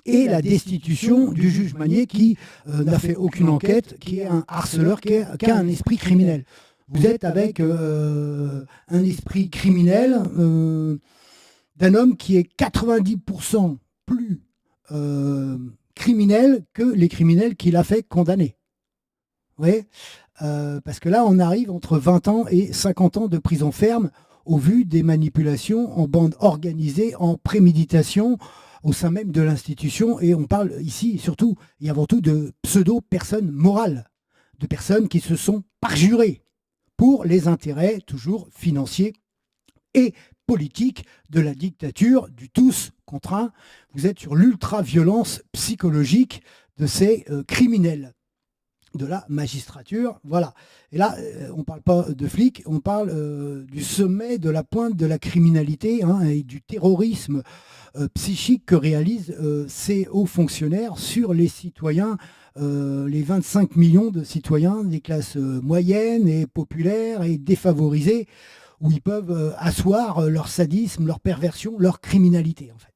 et la destitution du juge Magnier qui n'a fait aucune enquête, qui est un harceleur, qui a un esprit criminel. Vous êtes avec un esprit criminel d'un homme qui est 90% plus criminel que les criminels qu'il a fait condamner. Vous voyez, parce que là, on arrive entre 20 ans et 50 ans de prison ferme au vu des manipulations en bande organisée, en préméditation au sein même de l'institution. Et on parle ici surtout et avant tout de pseudo-personnes morales, de personnes qui se sont parjurées pour les intérêts toujours financiers et politiques de la dictature du tous contre un. Vous êtes sur l'ultra-violence psychologique de ces criminels de la magistrature, voilà. Et là, on ne parle pas de flics, on parle du sommet de la pointe de la criminalité hein, et du terrorisme psychique que réalisent ces hauts fonctionnaires sur les citoyens, les 25 millions de citoyens des classes moyennes et populaires et défavorisées, où ils peuvent asseoir leur sadisme, leur perversion, leur criminalité, en fait.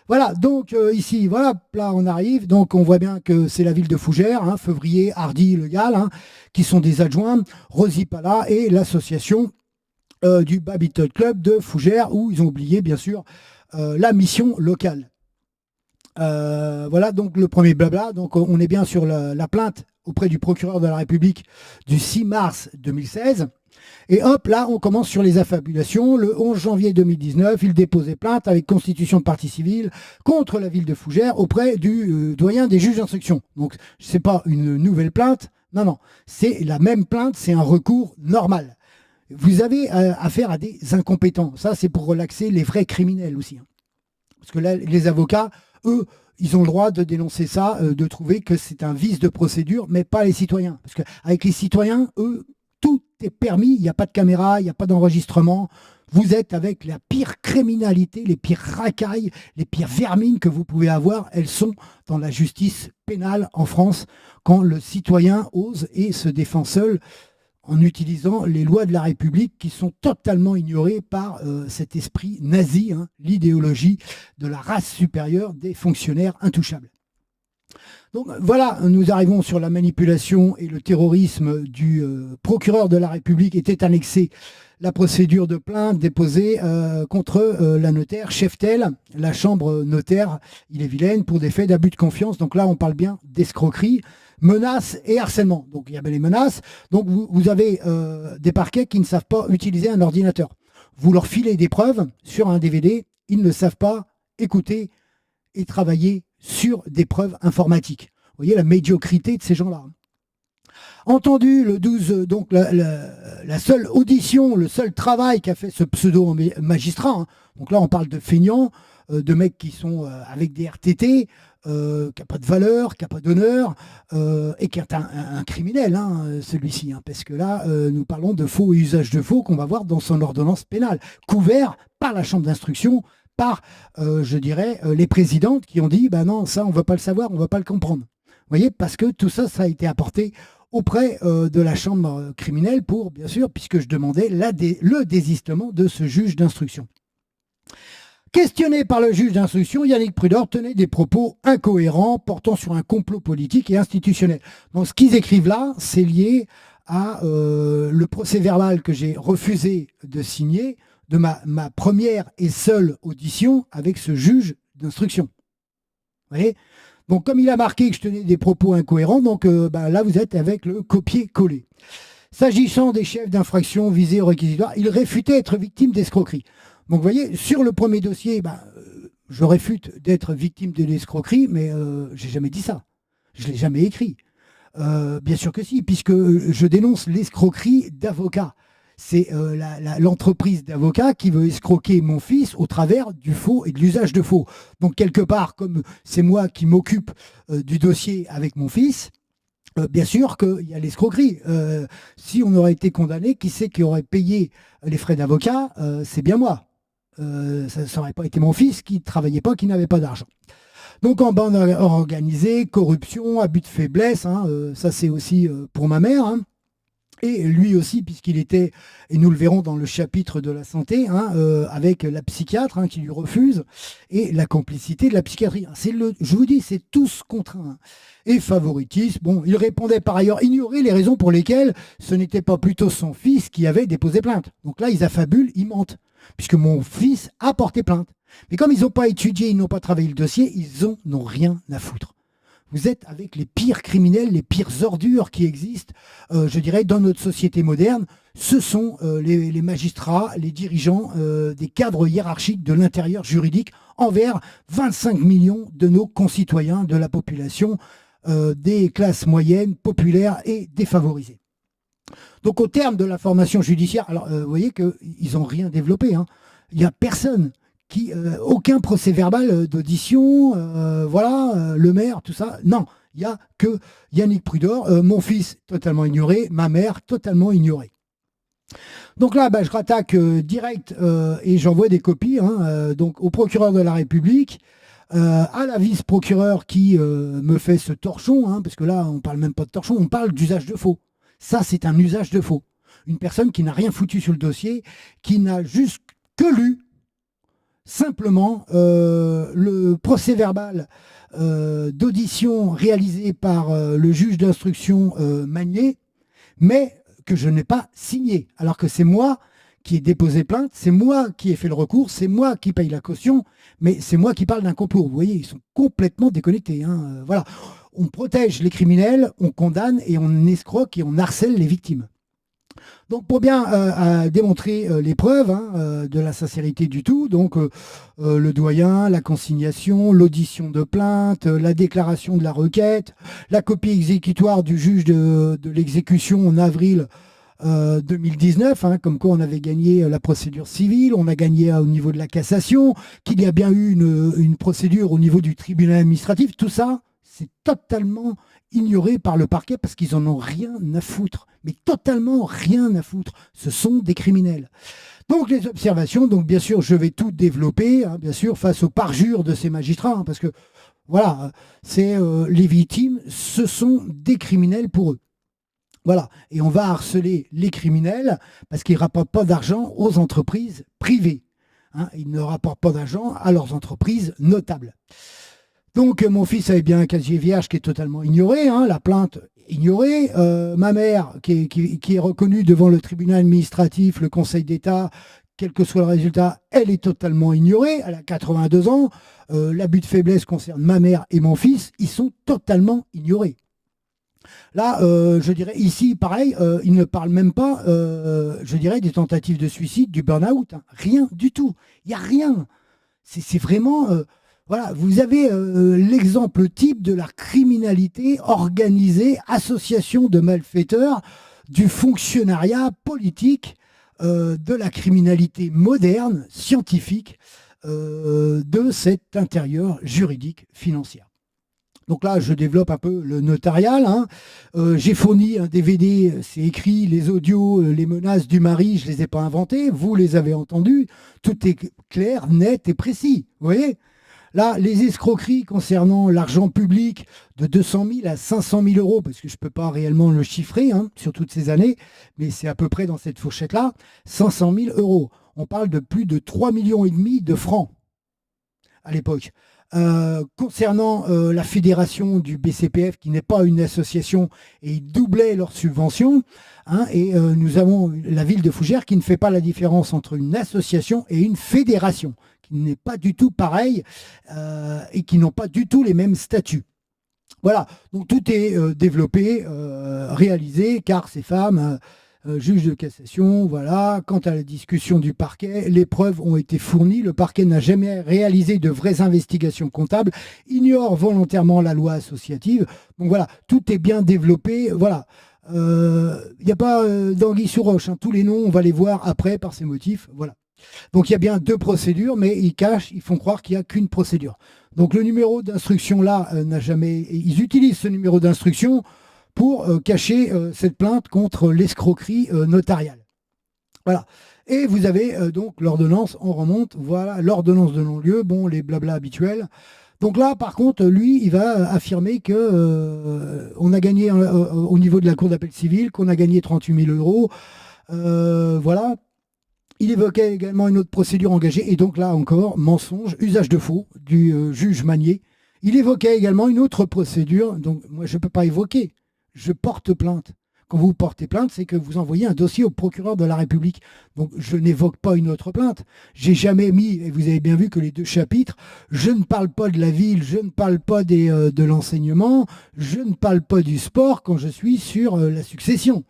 Voilà, donc ici, voilà, là on arrive, donc on voit bien que c'est la ville de Fougères, hein, Février, Hardy, Le Gall, hein, qui sont des adjoints, Rosy Pala et l'association du Babington Club de Fougères, où ils ont oublié bien sûr la mission locale. Voilà donc le premier blabla, donc on est bien sur la plainte auprès du procureur de la République du 6 mars 2016. Et hop, là, on commence sur les affabulations. Le 11 janvier 2019, il déposait plainte avec constitution de partie civile contre la ville de Fougères auprès du doyen des juges d'instruction. Donc, ce n'est pas une nouvelle plainte. Non, non, c'est la même plainte, c'est un recours normal. Vous avez affaire à des incompétents. Ça, c'est pour relaxer les vrais criminels aussi. Hein. Parce que là, les avocats, eux, ils ont le droit de dénoncer ça, de trouver que c'est un vice de procédure, mais pas les citoyens. Parce qu'avec les citoyens, eux, tout est permis, il n'y a pas de caméra, il n'y a pas d'enregistrement. Vous êtes avec la pire criminalité, les pires racailles, les pires vermines que vous pouvez avoir. Elles sont dans la justice pénale en France quand le citoyen ose et se défend seul en utilisant les lois de la République qui sont totalement ignorées par cet esprit nazi, hein, l'idéologie de la race supérieure des fonctionnaires intouchables. Donc voilà, nous arrivons sur la manipulation et le terrorisme du procureur de la République. Était annexée la procédure de plainte déposée contre la notaire Cheftel, la chambre notaire Ille-et-Vilaine, pour des faits d'abus de confiance. Donc là, on parle bien d'escroquerie. menaces et harcèlement. Donc il y avait les menaces. Donc vous avez des parquets qui ne savent pas utiliser un ordinateur. Vous leur filez des preuves sur un DVD, ils ne savent pas écouter et travailler sur des preuves informatiques. Vous voyez la médiocrité de ces gens-là. Entendu le 12, donc la seule audition, le seul travail qu'a fait ce pseudo-magistrat, hein. Donc là on parle de feignants, de mecs qui sont avec des RTT, qui n'a pas de valeur, qui n'a pas d'honneur, et qui est un criminel, hein, celui-ci. Hein, parce que là, nous parlons de faux et usage de faux qu'on va voir dans son ordonnance pénale, couvert par la chambre d'instruction, par, je dirais, les présidentes qui ont dit, bah non, ça, on ne va pas le savoir, on ne va pas le comprendre. Vous voyez, parce que tout ça, ça a été apporté auprès de la chambre criminelle pour, bien sûr, puisque je demandais le désistement de ce juge d'instruction. Questionné par le juge d'instruction, Yannick Prudor tenait des propos incohérents portant sur un complot politique et institutionnel. Donc ce qu'ils écrivent là, c'est lié à le procès-verbal que j'ai refusé de signer de ma première et seule audition avec ce juge d'instruction. Vous voyez ? Donc comme il a marqué que je tenais des propos incohérents, donc là vous êtes avec le copier-coller. S'agissant des chefs d'infraction visés au réquisitoire, ils réfutaient être victimes d'escroquerie. Donc vous voyez, sur le premier dossier, je réfute d'être victime de l'escroquerie, mais je n'ai jamais dit ça. Je ne l'ai jamais écrit. Bien sûr que si, puisque je dénonce l'escroquerie d'avocats. C'est l'entreprise d'avocats qui veut escroquer mon fils au travers du faux et de l'usage de faux. Donc quelque part, comme c'est moi qui m'occupe du dossier avec mon fils, bien sûr qu'il y a l'escroquerie. Si on aurait été condamné, qui c'est qui aurait payé les frais d'avocat? C'est bien moi. Ça n'aurait pas été mon fils qui ne travaillait pas, qui n'avait pas d'argent. Donc en bande organisée, corruption, abus de faiblesse, hein, ça c'est aussi pour ma mère. Hein. Et lui aussi, puisqu'il était, et nous le verrons dans le chapitre de la santé, hein, avec la psychiatre hein, qui lui refuse, et la complicité de la psychiatrie. Je vous dis, c'est tous contre un. Et favoritisme, bon, il répondait par ailleurs ignorer les raisons pour lesquelles ce n'était pas plutôt son fils qui avait déposé plainte. Donc là, ils affabulent, ils mentent, puisque mon fils a porté plainte. Mais comme ils n'ont pas étudié, ils n'ont pas travaillé le dossier, ils n'ont rien à foutre. Vous êtes avec les pires criminels, les pires ordures qui existent, je dirais, dans notre société moderne. Ce sont les magistrats, les dirigeants des cadres hiérarchiques de l'intérieur juridique envers 25 millions de nos concitoyens, de la population, des classes moyennes, populaires et défavorisées. Donc au terme de la formation judiciaire, alors vous voyez qu'ils n'ont rien développé. Hein. Il n'y a personne. Aucun procès verbal d'audition, le maire, tout ça. Non, il n'y a que Yannick Prudor, mon fils totalement ignoré, ma mère totalement ignorée. Donc là, je rattaque direct et j'envoie des copies donc au procureur de la République, à la vice-procureure qui me fait ce torchon, hein, parce que là, on ne parle même pas de torchon, on parle d'usage de faux. Ça, c'est un usage de faux. Une personne qui n'a rien foutu sur le dossier, qui n'a juste que lu simplement le procès-verbal d'audition réalisé par le juge d'instruction Magnier, mais que je n'ai pas signé, alors que c'est moi qui ai déposé plainte, c'est moi qui ai fait le recours, c'est moi qui paye la caution, mais c'est moi qui parle d'un complot. Vous voyez, ils sont complètement déconnectés. Hein. Voilà. On protège les criminels, on condamne et on escroque et on harcèle les victimes. Donc pour bien démontrer les preuves de la sincérité du tout, donc le doyen, la consignation, l'audition de plainte, la déclaration de la requête, la copie exécutoire du juge de l'exécution en avril 2019, comme quoi on avait gagné la procédure civile, on a gagné au niveau de la cassation, qu'il y a bien eu une procédure au niveau du tribunal administratif, tout ça, c'est totalement ignoré par le parquet parce qu'ils en ont rien à foutre, mais totalement rien à foutre. Ce sont des criminels. Donc les observations, donc bien sûr, je vais tout développer, bien sûr, face au parjure de ces magistrats, parce que voilà, c'est les victimes, ce sont des criminels pour eux. Voilà, et on va harceler les criminels parce qu'ils ne rapportent pas d'argent aux entreprises privées. Ils ne rapportent pas d'argent à leurs entreprises notables. Donc mon fils avait bien un casier vierge qui est totalement ignoré, la plainte ignorée. Ma mère qui est reconnue devant le tribunal administratif, le Conseil d'État, quel que soit le résultat, elle est totalement ignorée. Elle a 82 ans. L'abus de faiblesse concerne ma mère et mon fils. Ils sont totalement ignorés. Là, je dirais, ici, pareil, il ne parle même pas, je dirais, des tentatives de suicide, du burn-out. Hein. Rien du tout. Il n'y a rien. C'est vraiment... voilà, vous avez l'exemple type de la criminalité organisée, association de malfaiteurs, du fonctionnariat politique, de la criminalité moderne, scientifique, de cet intérieur juridique financier. Donc là, je développe un peu le notarial. Hein. J'ai fourni un DVD, c'est écrit, les audios, les menaces du mari, je ne les ai pas inventés, vous les avez entendus. Tout est clair, net et précis. Vous voyez ? Là, les escroqueries concernant l'argent public de 200 000 à 500 000 euros, parce que je ne peux pas réellement le chiffrer hein, sur toutes ces années, mais c'est à peu près dans cette fourchette-là, 500 000 euros. On parle de plus de 3,5 millions de francs à l'époque. Concernant la fédération du BCPF, qui n'est pas une association, et ils doublaient leurs subventions, hein, et nous avons la ville de Fougères qui ne fait pas la différence entre une association et une fédération, qui n'est pas du tout pareil et qui n'ont pas du tout les mêmes statuts. Voilà, donc tout est développé, réalisé, car ces femmes... juge de cassation, voilà. Quant à la discussion du parquet, les preuves ont été fournies. Le parquet n'a jamais réalisé de vraies investigations comptables, ignore volontairement la loi associative. Donc voilà, tout est bien développé. Voilà. Il n'y a pas d'anguille sous roche. Hein. Tous les noms, on va les voir après par ces motifs. Voilà. Donc il y a bien 2 procédures, mais ils font croire qu'il n'y a qu'une procédure. Donc le numéro d'instruction là n'a jamais... Ils utilisent ce numéro d'instruction pour cacher cette plainte contre l'escroquerie notariale. Voilà. Et vous avez donc l'ordonnance, on remonte, voilà, l'ordonnance de non-lieu, bon, les blabla habituels. Donc là, par contre, lui, il va affirmer que on a gagné au niveau de la Cour d'appel civile, qu'on a gagné 38 000 euros. Voilà. Il évoquait également une autre procédure engagée, et donc là encore, mensonge, usage de faux du juge Magnier. Il évoquait également une autre procédure, donc moi je ne peux pas évoquer. Je porte plainte. Quand vous portez plainte, c'est que vous envoyez un dossier au procureur de la République. Donc, je n'évoque pas une autre plainte. J'ai jamais mis, et vous avez bien vu que les 2 chapitres, je ne parle pas de la ville, je ne parle pas de l'enseignement, je ne parle pas du sport quand je suis sur la succession.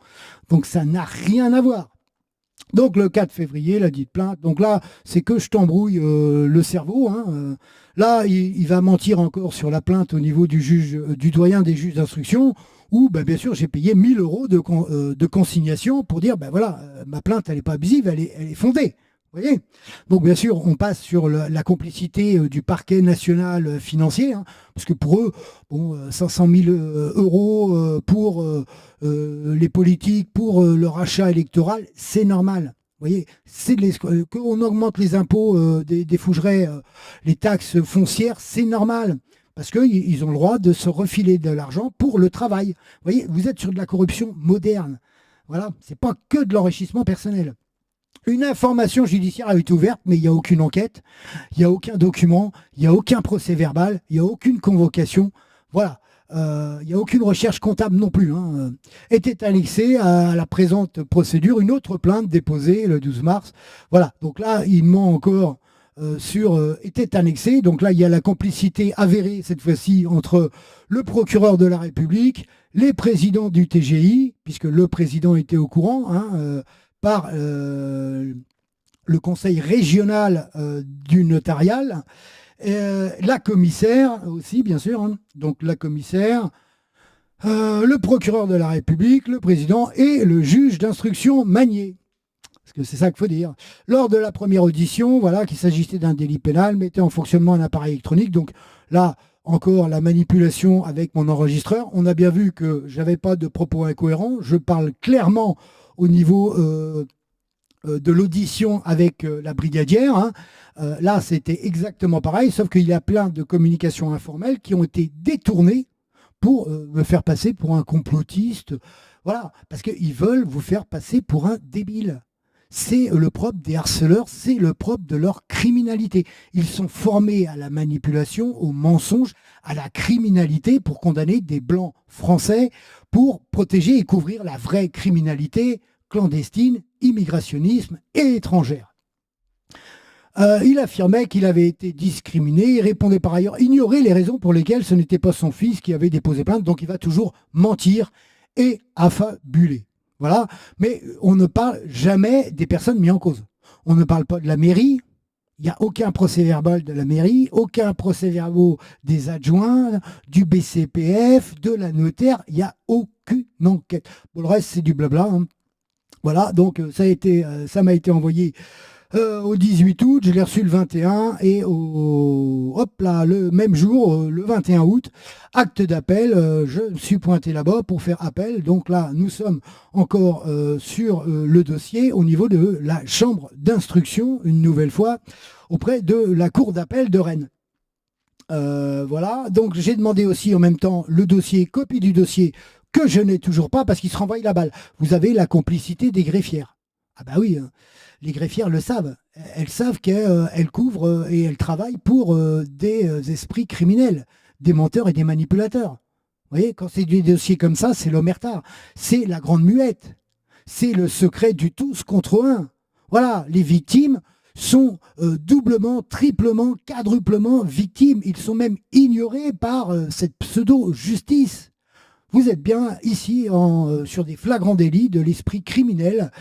Donc, ça n'a rien à voir. Donc, le 4 février, la dite plainte. Donc là, c'est que je t'embrouille le cerveau. Hein. Là, il va mentir encore sur la plainte au niveau du juge, du doyen des juges d'instruction, où, bien sûr, j'ai payé 1 000 euros de consignation pour dire, voilà, ma plainte, elle n'est pas abusive, elle est fondée. Vous voyez ? Donc, bien sûr, on passe sur la complicité du parquet national financier, hein, parce que pour eux, 500 000 euros pour les politiques, pour leur achat électoral, c'est normal. Vous voyez, qu'on augmente les impôts des Fougerets, les taxes foncières, c'est normal. Parce qu'ils ont le droit de se refiler de l'argent pour le travail. Vous voyez, vous êtes sur de la corruption moderne. Voilà, c'est pas que de l'enrichissement personnel. Une information judiciaire a été ouverte, mais il n'y a aucune enquête, il n'y a aucun document, il n'y a aucun procès verbal, il n'y a aucune convocation. Voilà. Il n'y a aucune recherche comptable non plus. Hein. Était annexée à la présente procédure une autre plainte déposée le 12 mars. Voilà. Donc là, il ment encore était annexé. Donc là, il y a la complicité avérée, cette fois-ci, entre le procureur de la République, les présidents du TGI, puisque le président était au courant, hein, par le conseil régional du notarial, la commissaire aussi, bien sûr. Hein. Donc la commissaire, le procureur de la République, le président et le juge d'instruction Magnier. Parce que c'est ça qu'il faut dire. Lors de la première audition, voilà, qu'il s'agissait d'un délit pénal, mettait en fonctionnement un appareil électronique. Donc là, encore la manipulation avec mon enregistreur. On a bien vu que j'avais pas de propos incohérents. Je parle clairement au niveau de l'audition avec la brigadière. Hein. Là, c'était exactement pareil, sauf qu'il y a plein de communications informelles qui ont été détournées pour me faire passer pour un complotiste. Voilà, parce qu'ils veulent vous faire passer pour un débile. C'est le propre des harceleurs, c'est le propre de leur criminalité. Ils sont formés à la manipulation, au mensonge, à la criminalité pour condamner des blancs français, pour protéger et couvrir la vraie criminalité clandestine, immigrationnisme et étrangère. Il affirmait qu'il avait été discriminé. Il répondait par ailleurs ignorer les raisons pour lesquelles ce n'était pas son fils qui avait déposé plainte. Donc il va toujours mentir et affabuler. Voilà. Mais on ne parle jamais des personnes mises en cause. On ne parle pas de la mairie. Il n'y a aucun procès-verbal de la mairie, aucun procès-verbal des adjoints, du BCPF, de la notaire. Il n'y a aucune enquête. Bon, le reste, c'est du blabla. Hein. Voilà, donc ça m'a été envoyé au 18 août, je l'ai reçu le 21 et hop là, le même jour, le 21 août, acte d'appel, je me suis pointé là-bas pour faire appel. Donc là, nous sommes encore sur le dossier au niveau de la chambre d'instruction, une nouvelle fois, auprès de la cour d'appel de Rennes. Voilà, donc j'ai demandé aussi en même temps le dossier, copie du dossier, que je n'ai toujours pas parce qu'il se renvoie la balle. Vous avez la complicité des greffières. Ah bah oui, hein. Les greffières le savent. Elles savent qu'elles couvrent et elles travaillent pour des esprits criminels, des menteurs et des manipulateurs. Vous voyez, quand c'est des dossiers comme ça, c'est l'omerta. C'est la grande muette. C'est le secret du tous contre un. Voilà, les victimes sont doublement, triplement, quadruplement victimes. Ils sont même ignorés par cette pseudo-justice. Vous êtes bien ici sur des flagrants délits de l'esprit criminel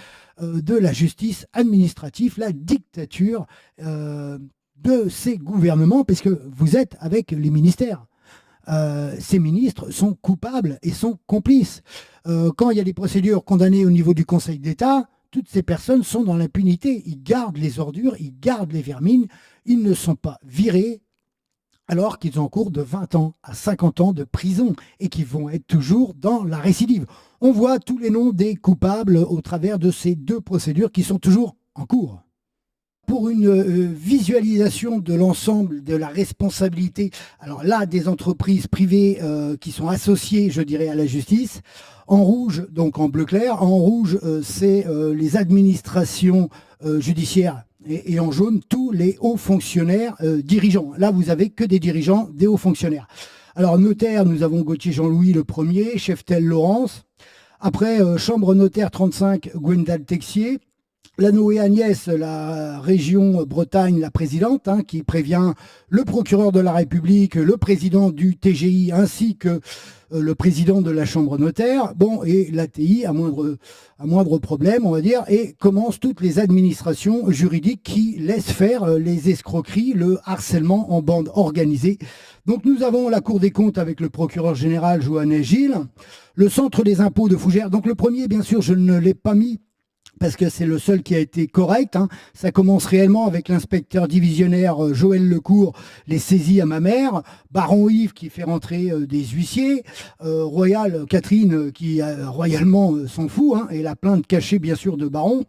de la justice administrative, la dictature de ces gouvernements, parce que vous êtes avec les ministères. Ces ministres sont coupables et sont complices. Quand il y a des procédures condamnées au niveau du Conseil d'État, toutes ces personnes sont dans l'impunité. Ils gardent les ordures, ils gardent les vermines, ils ne sont pas virés, alors qu'ils encourent de 20 ans à 50 ans de prison et qu'ils vont être toujours dans la récidive. On voit tous les noms des coupables au travers de ces deux procédures qui sont toujours en cours. Pour une visualisation de l'ensemble de la responsabilité, alors là, des entreprises privées qui sont associées, je dirais, à la justice, en rouge, donc en bleu clair, en rouge, c'est les administrations judiciaires, et en jaune, tous les hauts fonctionnaires dirigeants. Là, vous avez que des dirigeants, des hauts fonctionnaires. Alors, notaire, nous avons Gauthier Jean-Louis le premier, Cheftel Laurence. Après, chambre notaire 35, Gwendal Texier. Lano et Agnès, la région Bretagne, la présidente, hein, qui prévient le procureur de la République, le président du TGI, ainsi que le président de la chambre notaire. Bon, et l'ATI, à moindre problème, on va dire, et commence toutes les administrations juridiques qui laissent faire les escroqueries, le harcèlement en bande organisée. Donc nous avons la Cour des comptes avec le procureur général Johannes Gilles, le centre des impôts de Fougères. Donc le premier, bien sûr, je ne l'ai pas mis, parce que c'est le seul qui a été correct. Hein. Ça commence réellement avec l'inspecteur divisionnaire Joël Lecourt, les saisies à ma mère, Baron Yves qui fait rentrer des huissiers, Royal Catherine qui royalement s'en fout, hein, et la plainte cachée bien sûr de Baron,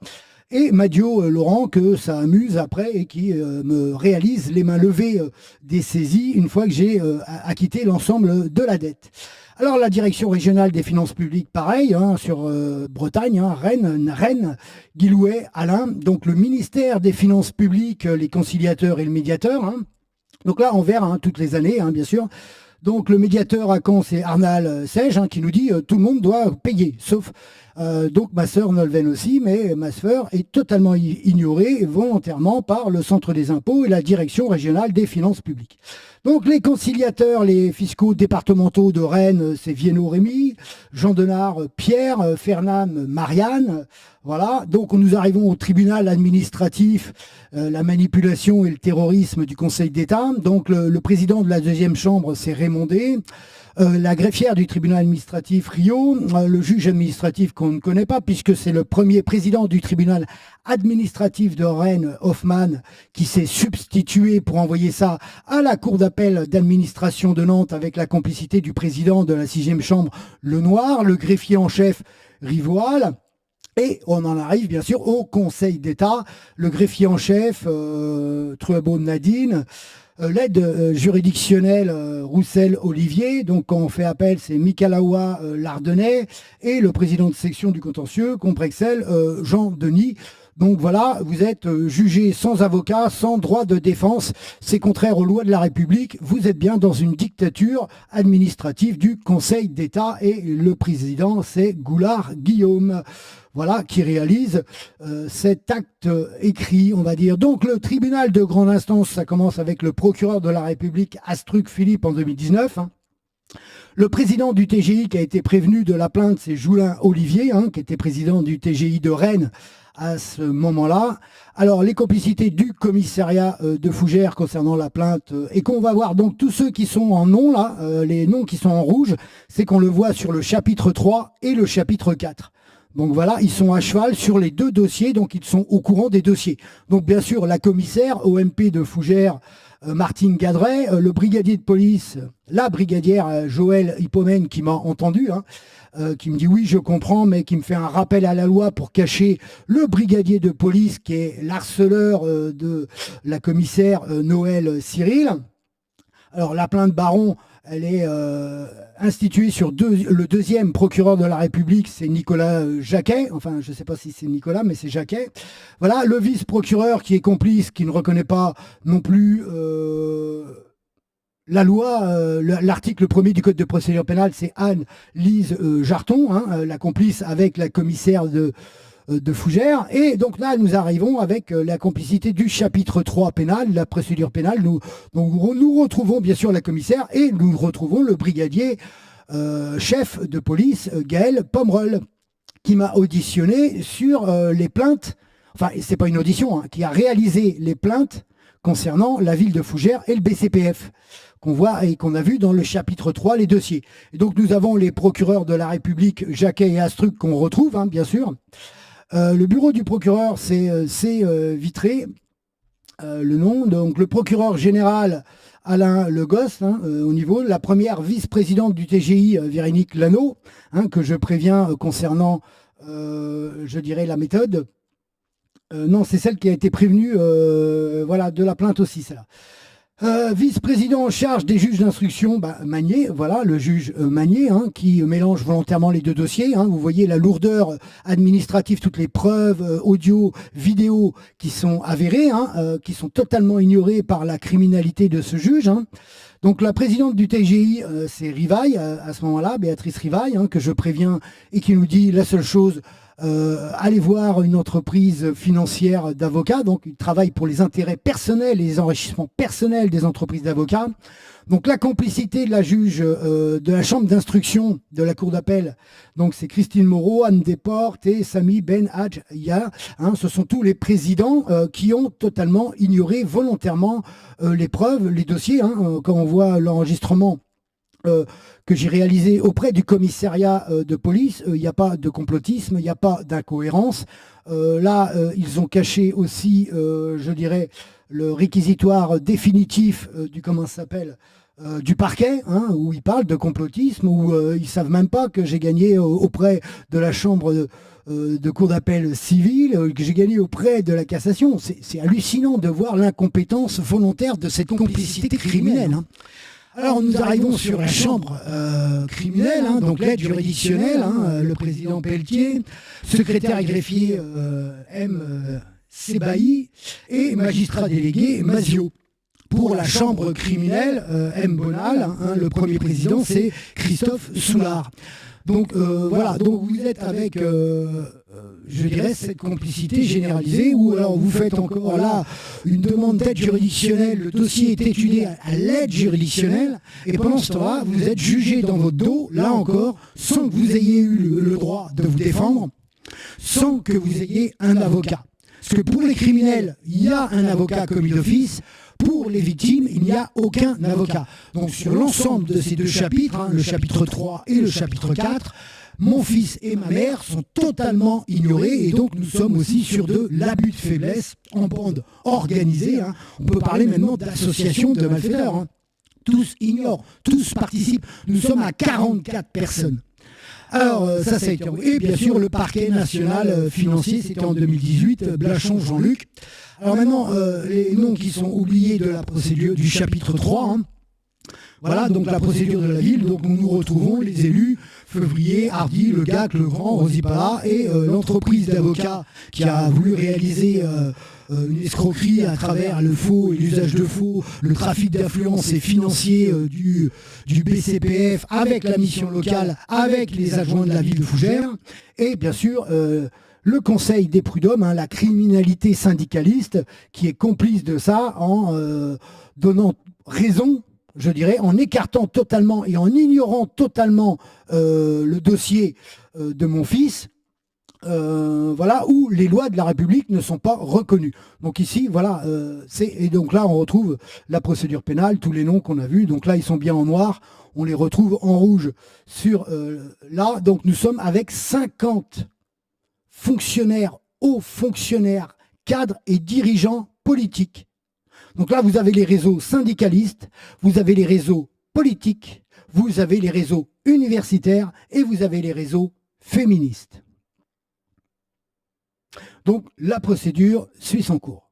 et Madio Laurent que ça amuse après et qui me réalise les mains levées des saisies une fois que j'ai acquitté l'ensemble de la dette. Alors la direction régionale des finances publiques, pareil, hein, sur Bretagne, hein, Rennes, Guilouet, Alain. Donc le ministère des finances publiques, les conciliateurs et le médiateur. Hein. Donc là, en vert, hein, toutes les années, hein, bien sûr. Donc le médiateur à Caen, c'est Arnal Sège, hein, qui nous dit tout le monde doit payer, sauf donc ma sœur Nolven aussi, mais ma sœur est totalement ignorée volontairement par le Centre des impôts et la direction régionale des finances publiques. Donc les conciliateurs, les fiscaux départementaux de Rennes, c'est Viennot Rémy, Jean Denard Pierre, Fernam Marianne. Voilà, donc nous arrivons au tribunal administratif, la manipulation et le terrorisme du Conseil d'État. Donc le président de la deuxième chambre, c'est Raymondé. La greffière du tribunal administratif Rio, le juge administratif qu'on ne connaît pas puisque c'est le premier président du tribunal administratif de Rennes, Hoffmann, qui s'est substitué pour envoyer ça à la cour d'appel d'administration de Nantes avec la complicité du président de la sixième chambre, Lenoir, le greffier en chef, Rivoal. Et on en arrive bien sûr au Conseil d'État, le greffier en chef, Truabo Nadine, l'aide juridictionnelle Roussel-Olivier, donc quand on fait appel, c'est Mikalawa Lardennais, et le président de section du contentieux, Comprexel, Jean Denis. Donc voilà, vous êtes jugé sans avocat, sans droit de défense, c'est contraire aux lois de la République, vous êtes bien dans une dictature administrative du Conseil d'État, et le président, c'est Goulard Guillaume. voilà, qui réalise cet acte écrit, on va dire. Donc le tribunal de grande instance, ça commence avec le procureur de la République, Astruc Philippe, en 2019. Hein. Le président du TGI qui a été prévenu de la plainte, c'est Joulin Olivier, hein, qui était président du TGI de Rennes à ce moment-là. Alors, les complicités du commissariat de Fougères concernant la plainte, et qu'on va voir, donc tous ceux qui sont en nom, là, les noms qui sont en rouge, c'est qu'on le voit sur le chapitre 3 et le chapitre 4. Donc voilà, ils sont à cheval sur les deux dossiers, donc ils sont au courant des dossiers. Donc bien sûr, la commissaire OMP de Fougères, Martine Gadret, le brigadier de police, la brigadière Joëlle Hippomène qui m'a entendu, hein, qui me dit oui, je comprends, mais qui me fait un rappel à la loi pour cacher le brigadier de police qui est l'harceleur de la commissaire Noël Cyril. Alors la plainte Baron, elle est instituée sur le deuxième procureur de la République, c'est Nicolas Jacquet. Enfin, je ne sais pas si c'est Nicolas, mais c'est Jacquet. Voilà, le vice-procureur qui est complice, qui ne reconnaît pas non plus la loi, l'article 1er du Code de procédure pénale, c'est Anne-Lise Jarton, hein, la complice avec la commissaire de Fougères. Et donc là, nous arrivons avec la complicité du chapitre 3 pénal, la procédure pénale. Nous retrouvons bien sûr la commissaire et nous retrouvons le brigadier chef de police, Gaël Pomerol, qui m'a auditionné sur les plaintes, enfin, c'est pas une audition, hein, qui a réalisé les plaintes concernant la ville de Fougères et le BCPF, qu'on voit et qu'on a vu dans le chapitre 3, les dossiers. Et donc nous avons les procureurs de la République, Jacquet et Astruc, qu'on retrouve, hein, bien sûr. Le bureau du procureur, c'est Vitré, le nom. Donc le procureur général Alain Legosse, hein, au niveau. La première vice-présidente du TGI, Véronique Lano, hein, que je préviens concernant, je dirais, la méthode. Non, c'est celle qui a été prévenue voilà, de la plainte aussi, celle-là. Vice-président en charge des juges d'instruction, Magnier, voilà, le juge Magnier, hein, qui mélange volontairement les deux dossiers. Hein. Vous voyez la lourdeur administrative, toutes les preuves audio, vidéo qui sont avérées, hein, qui sont totalement ignorées par la criminalité de ce juge. Hein. Donc la présidente du TGI, c'est Rivaille, à ce moment-là, Béatrice Rivaille, hein, que je préviens et qui nous dit la seule chose, allez voir une entreprise financière d'avocats, donc ils travaillent pour les intérêts personnels et les enrichissements personnels des entreprises d'avocats. Donc la complicité de la juge de la chambre d'instruction de la cour d'appel, donc c'est Christine Moreau, Anne Desportes et Sami Ben Hadja, hein, ce sont tous les présidents qui ont totalement ignoré volontairement les preuves, les dossiers, hein, quand on voit l'enregistrement que j'ai réalisé auprès du commissariat de police, il n'y a pas de complotisme, il n'y a pas d'incohérence. Là, ils ont caché aussi, je dirais, le réquisitoire définitif du, comment ça s'appelle, du parquet, hein, où ils parlent de complotisme, où ils ne savent même pas que j'ai gagné auprès de la chambre de cour d'appel civile, que j'ai gagné auprès de la cassation. C'est hallucinant de voir l'incompétence volontaire de cette complicité criminelle. Hein. Alors nous arrivons sur la chambre criminelle, hein, donc l'aide juridictionnelle, hein, le président Pelletier, secrétaire et greffier M. Sebaï et magistrat délégué Mazio. Pour la chambre criminelle, M. Bonal, hein, le premier président, c'est Christophe Soulard. Donc voilà, donc vous êtes avec, je dirais, cette complicité généralisée, ou alors vous faites encore là une demande d'aide juridictionnelle, le dossier est étudié à l'aide juridictionnelle, et pendant ce temps-là, vous êtes jugé dans votre dos, là encore, sans que vous ayez eu le droit de vous défendre, sans que vous ayez un avocat. Parce que pour les criminels, il y a un avocat commis d'office. Pour les victimes, il n'y a aucun avocat. Donc sur l'ensemble de ces deux chapitres, hein, le chapitre 3 et le chapitre 4, mon fils et ma mère sont totalement ignorés. Et donc nous sommes aussi sur de l'abus de faiblesse en bande organisée. Hein. On peut parler maintenant d'association de malfaiteurs. Hein. Tous ignorent, tous participent. Nous sommes à 44 personnes. Alors, ça a été envoyé. Et bien sûr, le parquet national financier, c'était en 2018, Blachon Jean-Luc. Alors maintenant, les noms qui sont oubliés de la procédure du chapitre 3, hein. Voilà, donc la procédure de la ville, donc nous retrouvons les élus, Feuvrier, Hardy, Le Gac, Le Grand, Rosipala, et l'entreprise d'avocats qui a voulu réaliser une escroquerie à travers le faux et l'usage de faux, le trafic d'influence et financier du BCPF avec la mission locale, avec les adjoints de la ville de Fougères, et bien sûr le Conseil des prud'hommes, hein, la criminalité syndicaliste, qui est complice de ça en donnant raison, je dirais, en écartant totalement et en ignorant totalement le dossier de mon fils. Voilà, où les lois de la République ne sont pas reconnues. Donc ici, voilà, et donc là, on retrouve la procédure pénale, tous les noms qu'on a vus. Donc là, ils sont bien en noir, on les retrouve en rouge sur là. Donc nous sommes avec 50 fonctionnaires, hauts fonctionnaires, cadres et dirigeants politiques. Donc là, vous avez les réseaux syndicalistes, vous avez les réseaux politiques, vous avez les réseaux universitaires et vous avez les réseaux féministes. Donc, la procédure suit son cours.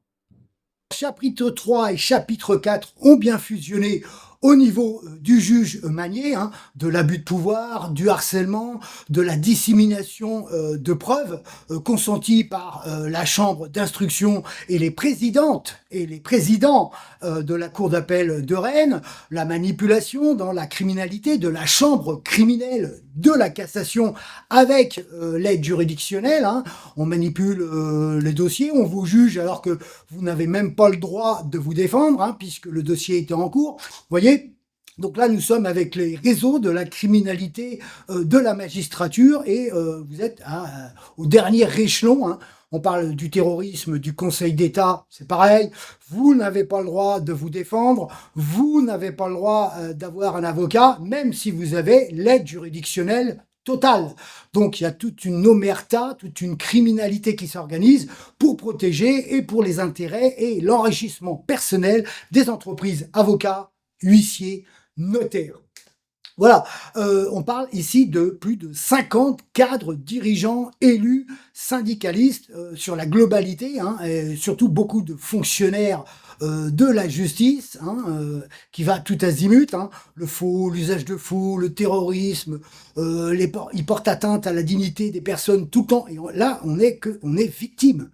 Chapitre 3 et chapitre 4 ont bien fusionné au niveau du juge Magnier, hein, de l'abus de pouvoir, du harcèlement, de la dissémination de preuves consenties par la chambre d'instruction et les présidentes et les présidents de la cour d'appel de Rennes, la manipulation dans la criminalité de la chambre criminelle de la cassation avec l'aide juridictionnelle. Hein. On manipule les dossiers, on vous juge alors que vous n'avez même pas le droit de vous défendre, hein, puisque le dossier était en cours. Vous voyez ? Donc là, nous sommes avec les réseaux de la criminalité de la magistrature et vous êtes au dernier échelon. Hein. On parle du terrorisme, du Conseil d'État, c'est pareil. Vous n'avez pas le droit de vous défendre, vous n'avez pas le droit d'avoir un avocat, même si vous avez l'aide juridictionnelle totale. Donc il y a toute une omerta, toute une criminalité qui s'organise pour protéger et pour les intérêts et l'enrichissement personnel des entreprises avocats, huissiers, notaires. Voilà, on parle ici de plus de 50 cadres dirigeants élus syndicalistes sur la globalité, hein, et surtout beaucoup de fonctionnaires de la justice, hein, qui va tout azimut, hein, le faux, l'usage de faux, le terrorisme, ils portent atteinte à la dignité des personnes tout le temps. Et là, on est victime.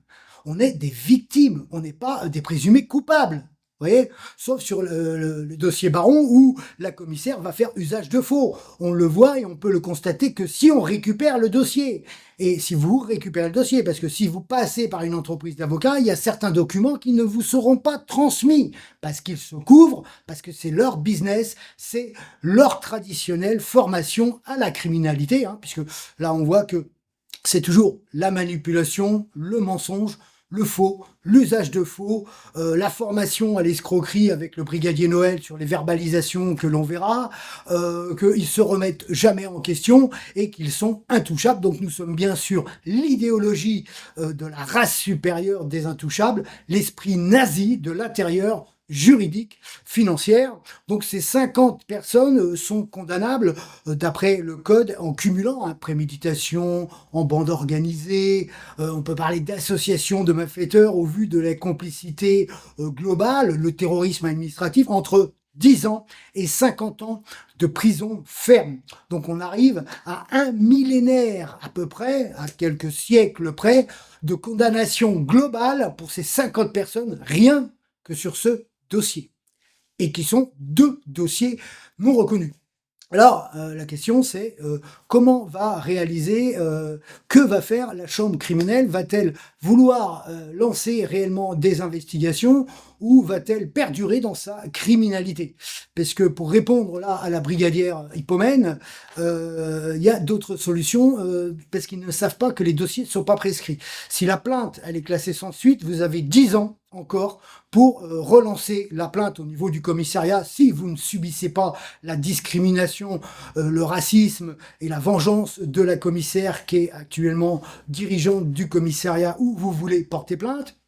On est des victimes, on n'est pas des présumés coupables. Vous voyez, sauf sur le dossier Baron où la commissaire va faire usage de faux. On le voit et on peut le constater que si on récupère le dossier. Et si vous récupérez le dossier, parce que si vous passez par une entreprise d'avocats, il y a certains documents qui ne vous seront pas transmis parce qu'ils se couvrent, parce que c'est leur business, c'est leur traditionnelle formation à la criminalité, hein, puisque là on voit que c'est toujours la manipulation, le mensonge, le faux, l'usage de faux, la formation à l'escroquerie avec le brigadier Noël sur les verbalisations que l'on verra, qu'ils se remettent jamais en question et qu'ils sont intouchables. Donc nous sommes bien sûr l'idéologie de la race supérieure des intouchables, l'esprit nazi de l'intérieur juridique, financière. Donc ces 50 personnes sont condamnables d'après le code en cumulant préméditation, en bande organisée, on peut parler d'association de malfaiteurs au vu de la complicité globale, le terrorisme administratif, entre 10 ans et 50 ans de prison ferme. Donc on arrive à un millénaire à peu près, à quelques siècles près, de condamnation globale pour ces 50 personnes, rien que sur ce dossiers, et qui sont 2 dossiers non reconnus. Alors, la question c'est comment va réaliser, que va faire la chambre criminelle? Va-t-elle vouloir lancer réellement des investigations ou va-t-elle perdurer dans sa criminalité? Parce que pour répondre là à la brigadière Hippomène, il y a d'autres solutions parce qu'ils ne savent pas que les dossiers ne sont pas prescrits. Si la plainte elle est classée sans suite, vous avez 10 ans encore pour relancer la plainte au niveau du commissariat si vous ne subissez pas la discrimination, le racisme et la vengeance de la commissaire qui est actuellement dirigeante du commissariat où vous voulez porter plainte.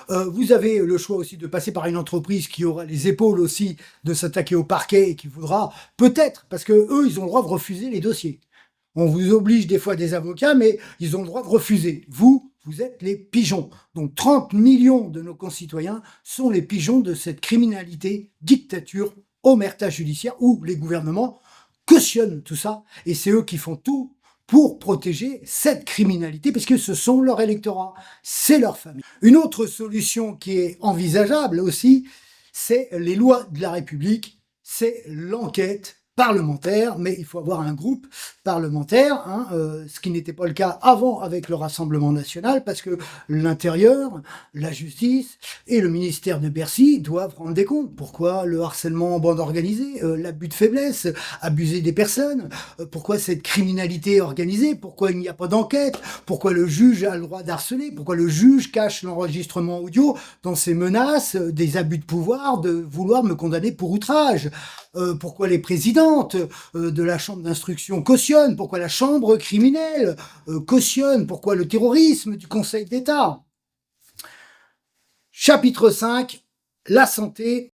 Vous avez le choix aussi de passer par une entreprise qui aura les épaules aussi de s'attaquer au parquet et qui voudra peut-être, parce que eux ils ont le droit de refuser les dossiers. On vous oblige des fois des avocats, mais ils ont le droit de refuser. Vous êtes les pigeons. Donc 30 millions de nos concitoyens sont les pigeons de cette criminalité, dictature, omerta judiciaire, où les gouvernements cautionnent tout ça, et c'est eux qui font tout pour protéger cette criminalité, parce que ce sont leur électorat, c'est leur famille. Une autre solution qui est envisageable aussi, c'est les lois de la République, c'est l'enquête parlementaire, mais il faut avoir un groupe parlementaire, hein, ce qui n'était pas le cas avant avec le Rassemblement national, parce que l'Intérieur, la justice et le ministère de Bercy doivent rendre des comptes. Pourquoi le harcèlement en bande organisée, l'abus de faiblesse, abuser des personnes, pourquoi cette criminalité organisée, pourquoi il n'y a pas d'enquête, pourquoi le juge a le droit d'harceler, pourquoi le juge cache l'enregistrement audio dans ses menaces, des abus de pouvoir, de vouloir me condamner pour outrage. Pourquoi les présidentes de la chambre d'instruction cautionnent, pourquoi la chambre criminelle cautionne, pourquoi le terrorisme du Conseil d'État. Chapitre 5, la santé